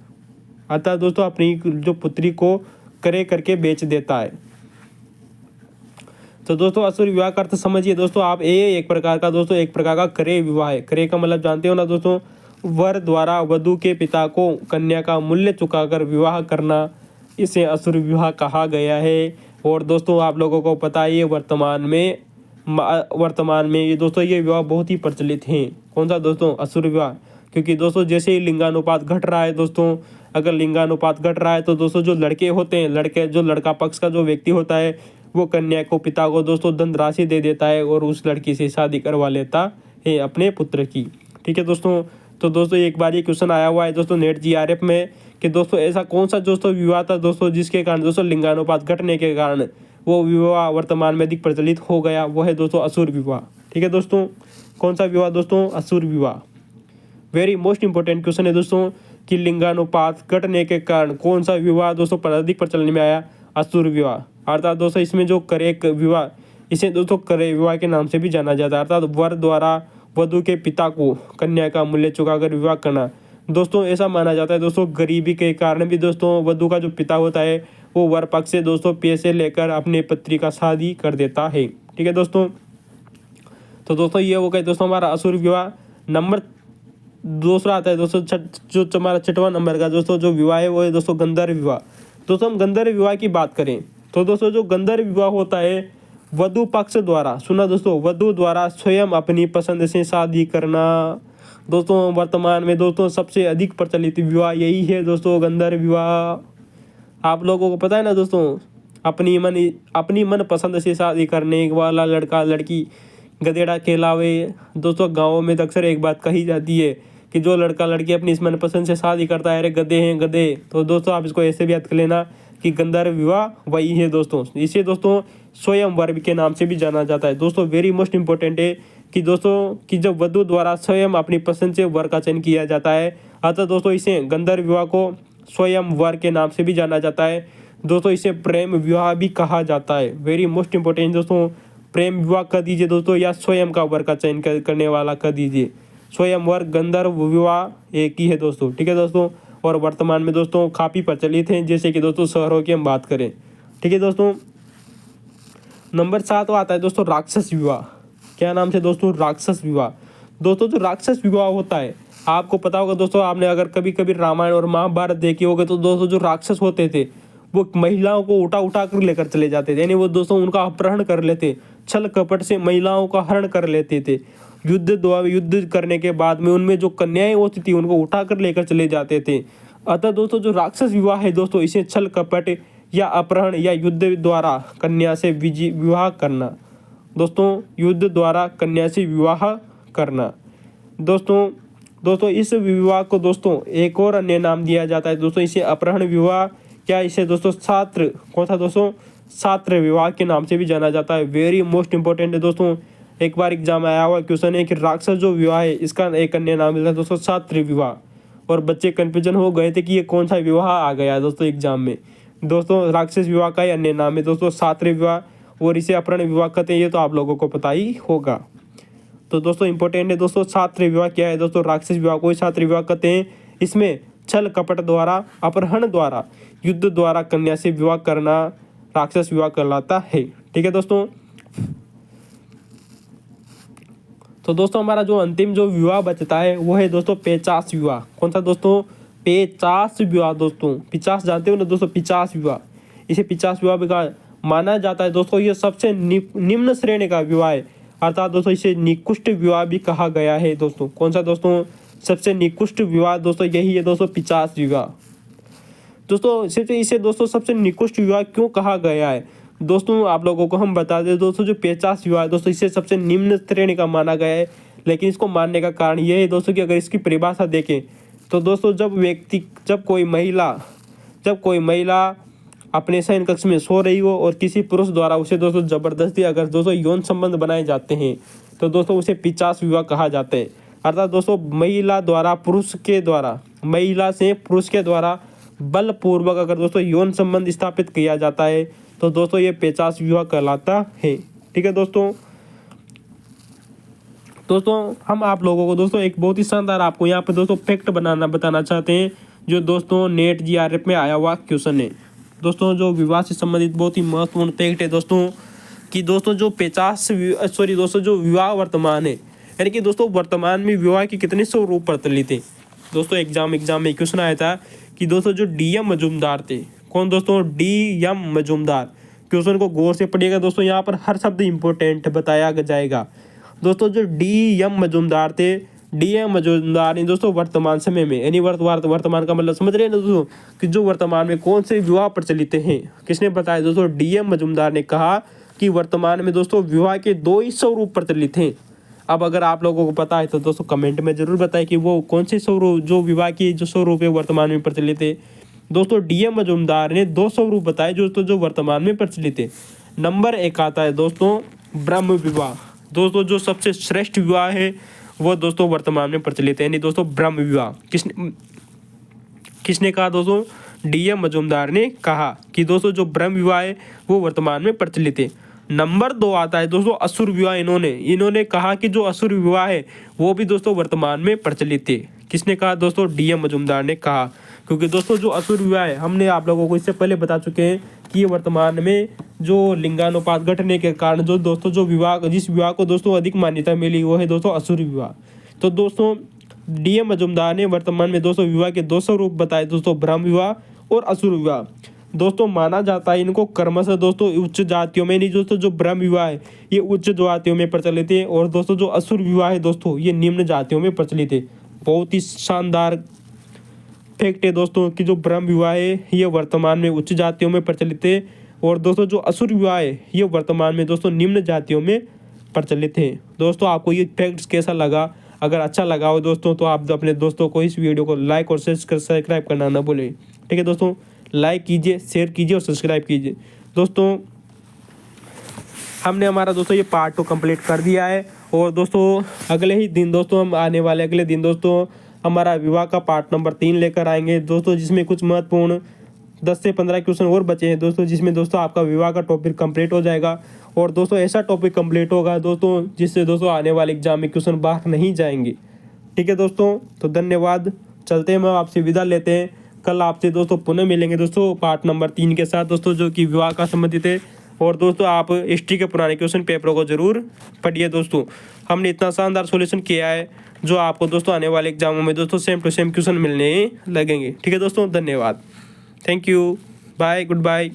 अतः दोस्तों अपनी जो पुत्री को करे करके बेच देता है। तो दोस्तों असुर विवाह का अर्थ समझिए दोस्तों आप, ये एक प्रकार का करे विवाह है। करे का मतलब जानते हो ना दोस्तों? वर द्वारा वधु के पिता को कन्या का मूल्य चुकाकर विवाह करना, इसे असुर विवाह कहा गया है। और दोस्तों आप लोगों को पता है वर्तमान में ये दोस्तों ये विवाह बहुत ही प्रचलित हैं। कौन सा दोस्तों? असुर विवाह। क्योंकि दोस्तों जैसे ही लिंगानुपात घट रहा है दोस्तों, अगर लिंगानुपात घट रहा है तो दोस्तों जो लड़के होते हैं, लड़का पक्ष का जो व्यक्ति होता है वो कन्या को पिता को दोस्तों धनराशि दे देता है और उस लड़की से शादी करवा लेता है अपने पुत्र की। ठीक है दोस्तों, तो दोस्तों एक बार ये क्वेश्चन आया हुआ है दोस्तों नेट जीआरएफ में कि दोस्तों ऐसा कौन सा दोस्तों विवाह था दोस्तों जिसके कारण दोस्तों लिंगानुपात घटने के कारण वो विवाह वर्तमान में अधिक प्रचलित हो गया, वो है दोस्तों असुर विवाह। ठीक है दोस्तों, कौन सा विवाह दोस्तों? असुर विवाह। वेरी मोस्ट इंपॉर्टेंट क्वेश्चन है दोस्तों कि लिंगानुपात घटने के कारण कौन सा विवाह दोस्तों अधिक प्रचलन में आया? असुर विवाह। अर्थात दोस्तों इसमें जो करे विवाह, इसे दोस्तों करे विवाह के नाम से भी जाना जाता है। अर्थात वर द्वारा वधु के पिता को कन्या का मूल्य चुकाकर विवाह करना। दोस्तों ऐसा माना जाता है दोस्तों गरीबी के कारण भी दोस्तों वधु का जो पिता होता है वो वर पक्ष से दोस्तों पैसे लेकर अपने पुत्री का शादी कर देता है। ठीक है दोस्तों, तो दोस्तों ये हो गया दोस्तों हमारा असुर विवाह। नंबर दूसरा आता है दोस्तों जो हमारा 6वां नंबर का दोस्तों जो विवाह है वो है दोस्तों गंधर्व विवाह। दोस्तों हम गंधर्व विवाह की बात करें तो दोस्तों जो गंधर्व विवाह होता है वधु पक्ष द्वारा, सुना दोस्तों, वधु द्वारा स्वयं अपनी पसंद से शादी करना। दोस्तों वर्तमान में दोस्तों सबसे अधिक प्रचलित विवाह यही है दोस्तों गंधर्व विवाह। आप लोगों को पता है ना दोस्तों, अपनी मन पसंद से शादी करने वाला लड़का लड़की गधेड़ा कहलावे। दोस्तों गाँवों में तो अक्सर एक बात कही जाती है कि जो लड़का लड़की अपनी इस मनपसंद से शादी करता है अरे गधे हैं गधे। तो दोस्तों आप इसको ऐसे भी याद कर लेना कि गंधर्व विवाह वही है दोस्तों। इसे दोस्तों स्वयंवर के नाम से भी जाना जाता है। दोस्तों वेरी मोस्ट इंपॉर्टेंट है कि दोस्तों कि जब वधु द्वारा स्वयं अपनी पसंद से वर का चयन किया जाता है, अतः दोस्तों इसे गंधर्व विवाह को स्वयंवर के नाम से भी जाना जाता है। दोस्तों इसे प्रेम विवाह भी कहा जाता है। वेरी मोस्ट इंपॉर्टेंट दोस्तों, प्रेम विवाह कर दीजिए दोस्तों या स्वयं का वर का चयन करने वाला कर दीजिए। स्वयंवर गंधर्व विवाह एक ही है दोस्तों। ठीक है दोस्तों, और वर्तमान में दोस्तों काफ़ी प्रचलित हैं। जैसे कि दोस्तों शहरों की हम बात करें ठीक है दोस्तों। नंबर 7 आता है दोस्तों राक्षस विवाह। क्या नाम से दोस्तों? राक्षस विवाह। दोस्तों जो राक्षस विवाह होता है, आपको पता होगा दोस्तों, आपने अगर कभी कभी रामायण और महाभारत देखे होगे तो दोस्तों जो राक्षस होते थे वो महिलाओं को उठा उठा कर लेकर चले जाते थे, यानी वो दोस्तों उनका अपहरण कर लेते, छल कपट से महिलाओं का हरण कर लेते थे। युद्ध करने के बाद में उनमें जो कन्याएं होती थी उनको उठा कर लेकर चले जाते थे। अतः दोस्तों जो राक्षस विवाह है दोस्तों, इसे छल कपट या अपहरण या युद्ध द्वारा कन्या से विवाह करना। दोस्तों युद्ध द्वारा कन्या से विवाह करना। दोस्तों इस विवाह को दोस्तों एक और अन्य नाम दिया जाता है दोस्तों, इसे अपहरण विवाह, क्या इसे दोस्तों छात्र, कौन सा दोस्तों? छात्र विवाह के नाम से भी जाना जाता है। वेरी मोस्ट इंपॉर्टेंट है दोस्तों, एक बार एग्जाम आया हुआ क्वेश्चन है कि राक्षस जो विवाह है इसका एक अन्य नाम मिलता है दोस्तों छात्र विवाह। और बच्चे कंफ्यूजन हो गए थे कि ये कौन सा विवाह आ गया दोस्तों एग्जाम में। दोस्तों राक्षस विवाह का ही अन्य नाम है दोस्तों छात्र विवाह, और इसे अपहरण विवाह कहते हैं, ये तो आप लोगों को पता ही होगा। तो दोस्तों इंपॉर्टेंट है दोस्तों, छात्र विवाह क्या है दोस्तों? राक्षस विवाह को छात्र विवाह कहते हैं। इसमें छल कपट द्वारा, अपहरण द्वारा, युद्ध द्वारा कन्या से विवाह करना राक्षस विवाह कहलाता है। ठीक है दोस्तों। तो दोस्तों हमारा जो अंतिम जो विवाह बचता है वो है दोस्तों पेचास विवाह। कौन सा दोस्तों? पेचास विवाह। दोस्तों 50 जानते हो ना दोस्तों, 50 विवाह, इसे 50 विवाह भी माना जाता है दोस्तों। ये सबसे निम्न श्रेणी का विवाह है, अर्थात दोस्तों इसे निकृष्ट विवाह भी कहा गया है दोस्तों। कौन सा दोस्तों? सबसे निकृष्ट विवाह दोस्तों यही है दोस्तों 50 विवाह। दोस्तों इसे दोस्तों सबसे निकृष्ट विवाह क्यों कहा गया है दोस्तों, आप लोगों को हम बता दें दोस्तों, जो 50 विवाह है दोस्तों इसे सबसे निम्न श्रेणी का माना गया है। लेकिन इसको मानने का कारण यह है दोस्तों कि अगर इसकी परिभाषा देखें तो दोस्तों जब कोई महिला अपने शयन कक्ष में सो रही हो और किसी पुरुष द्वारा उसे दोस्तों जबरदस्ती अगर दोस्तों यौन संबंध बनाए जाते हैं तो दोस्तों उसे 50 विवाह कहा जाता है। अर्थात दोस्तों महिला से पुरुष के द्वारा बलपूर्वक अगर दोस्तों यौन संबंध स्थापित किया जाता है तो दोस्तों ये 50 विवाह कहलाता है। ठीक है दोस्तों। हम आप लोगों को दोस्तों एक बहुत ही शानदार आपको यहाँ पे दोस्तों फैक्ट बताना चाहते हैं, जो दोस्तों नेट GRF में आया हुआ क्वेश्चन है दोस्तों, जो विवाह से संबंधित बहुत ही महत्वपूर्ण फैक्ट है दोस्तों, कि दोस्तों जो विवाह वर्तमान है, यानी कि दोस्तों वर्तमान में विवाह के कितने स्वरूप प्रचलित थे। दोस्तों एग्जाम में क्वेश्चन आया था कि दोस्तों जो DM मजूमदार थे, कौन दोस्तों? DM मजूमदार। क्वेश्चन को गौर से पढ़िएगा दोस्तों, यहाँ पर हर शब्द इंपॉर्टेंट बताया जाएगा। दोस्तों जो DM मजूमदार थे, DM मजूमदार ने दोस्तों वर्तमान समय में, यानी वर्तमान का मतलब समझ रहे हैं दोस्तों, कि जो वर्तमान में कौन से विवाह प्रचलित हैं, किसने बताया दोस्तों? DM मजूमदार ने कहा कि वर्तमान में दोस्तों विवाह के 2 ही स्वरूप प्रचलित हैं। अब अगर आप लोगों को पता है तो दोस्तों कमेंट में जरूर बताएं कि वो कौन से स्वरूप, जो विवाह की जो स्वरूप है वर्तमान में प्रचलित है। दोस्तों DM मजूमदार ने 2 स्वरूप बताए जो वर्तमान में प्रचलित है। नंबर 1 आता है दोस्तों ब्रह्म विवाह। दोस्तों जो सबसे श्रेष्ठ विवाह है वो दोस्तों वर्तमान में प्रचलित है, यानी दोस्तों ब्रह्म विवाह। किसने कहा दोस्तों? DM मजूमदार ने कहा कि दोस्तों जो ब्रह्म विवाह है वो वर्तमान में प्रचलित है। नंबर 2 आता है दोस्तों असुर विवाह। इन्होंने कहा कि जो असुर विवाह है वो भी दोस्तों वर्तमान में प्रचलित है। किसने कहा दोस्तों? DM मजूमदार ने कहा, क्योंकि दोस्तों जो असुर विवाह है, हमने आप लोगों को इससे पहले बता चुके हैं कि ये वर्तमान में जो लिंगानुपात घटने के कारण जो दोस्तों जिस विवाह को दोस्तों अधिक मान्यता मिली वो है दोस्तों असुर विवाह। तो दोस्तों DM मजूमदार ने वर्तमान में दोस्तों विवाह के 2 स्वरूप बताए दोस्तों, ब्रह्म विवाह और असुर विवाह। दोस्तों माना जाता है इनको क्रमशः दोस्तों उच्च जातियों में, नहीं दोस्तों जो ब्रह्म विवाह है ये उच्च जातियों में प्रचलित है, और दोस्तों जो असुर विवाह है दोस्तों ये निम्न जातियों में प्रचलित है। बहुत ही शानदार फैक्ट है दोस्तों कि जो ब्रह्म विवाह है ये वर्तमान में उच्च जातियों में प्रचलित है, और दोस्तों जो असुर विवाह है ये वर्तमान में दोस्तों निम्न जातियों में प्रचलित है। दोस्तों आपको ये फैक्ट्स कैसा लगा? अगर अच्छा लगा हो दोस्तों तो आप अपने दोस्तों को इस वीडियो को लाइक और सब्सक्राइब करना ना भूलें। ठीक है दोस्तों, लाइक कीजिए, शेयर कीजिए और सब्सक्राइब कीजिए। दोस्तों हमने हमारा दोस्तों ये पार्ट 2 कंप्लीट कर दिया है, और दोस्तों अगले दिन दोस्तों हमारा विवाह का पार्ट नंबर 3 लेकर आएंगे दोस्तों, जिसमें कुछ महत्वपूर्ण 10 से 15 क्वेश्चन और बचे हैं दोस्तों, जिसमें दोस्तों आपका विवाह का टॉपिक कंप्लीट हो जाएगा। और दोस्तों ऐसा टॉपिक कंप्लीट होगा दोस्तों जिससे दोस्तों आने वाले एग्जाम में क्वेश्चन बाहर नहीं जाएंगे। ठीक है दोस्तों, तो धन्यवाद। चलते हैं, मैं आपसे विदा लेते हैं। कल आपसे दोस्तों पुनः मिलेंगे दोस्तों पार्ट नंबर 3 के साथ दोस्तों, जो कि विवाह का संबंधित है। और दोस्तों आप हिस्ट्री के पुराने क्वेश्चन पेपरों को जरूर पढ़िए दोस्तों। हमने इतना शानदार सॉल्यूशन किया है जो आपको दोस्तों आने वाले एग्जामों में दोस्तों सेम टू सेम क्वेश्चन मिलने लगेंगे। ठीक है दोस्तों, धन्यवाद, thank you, bye, good bye.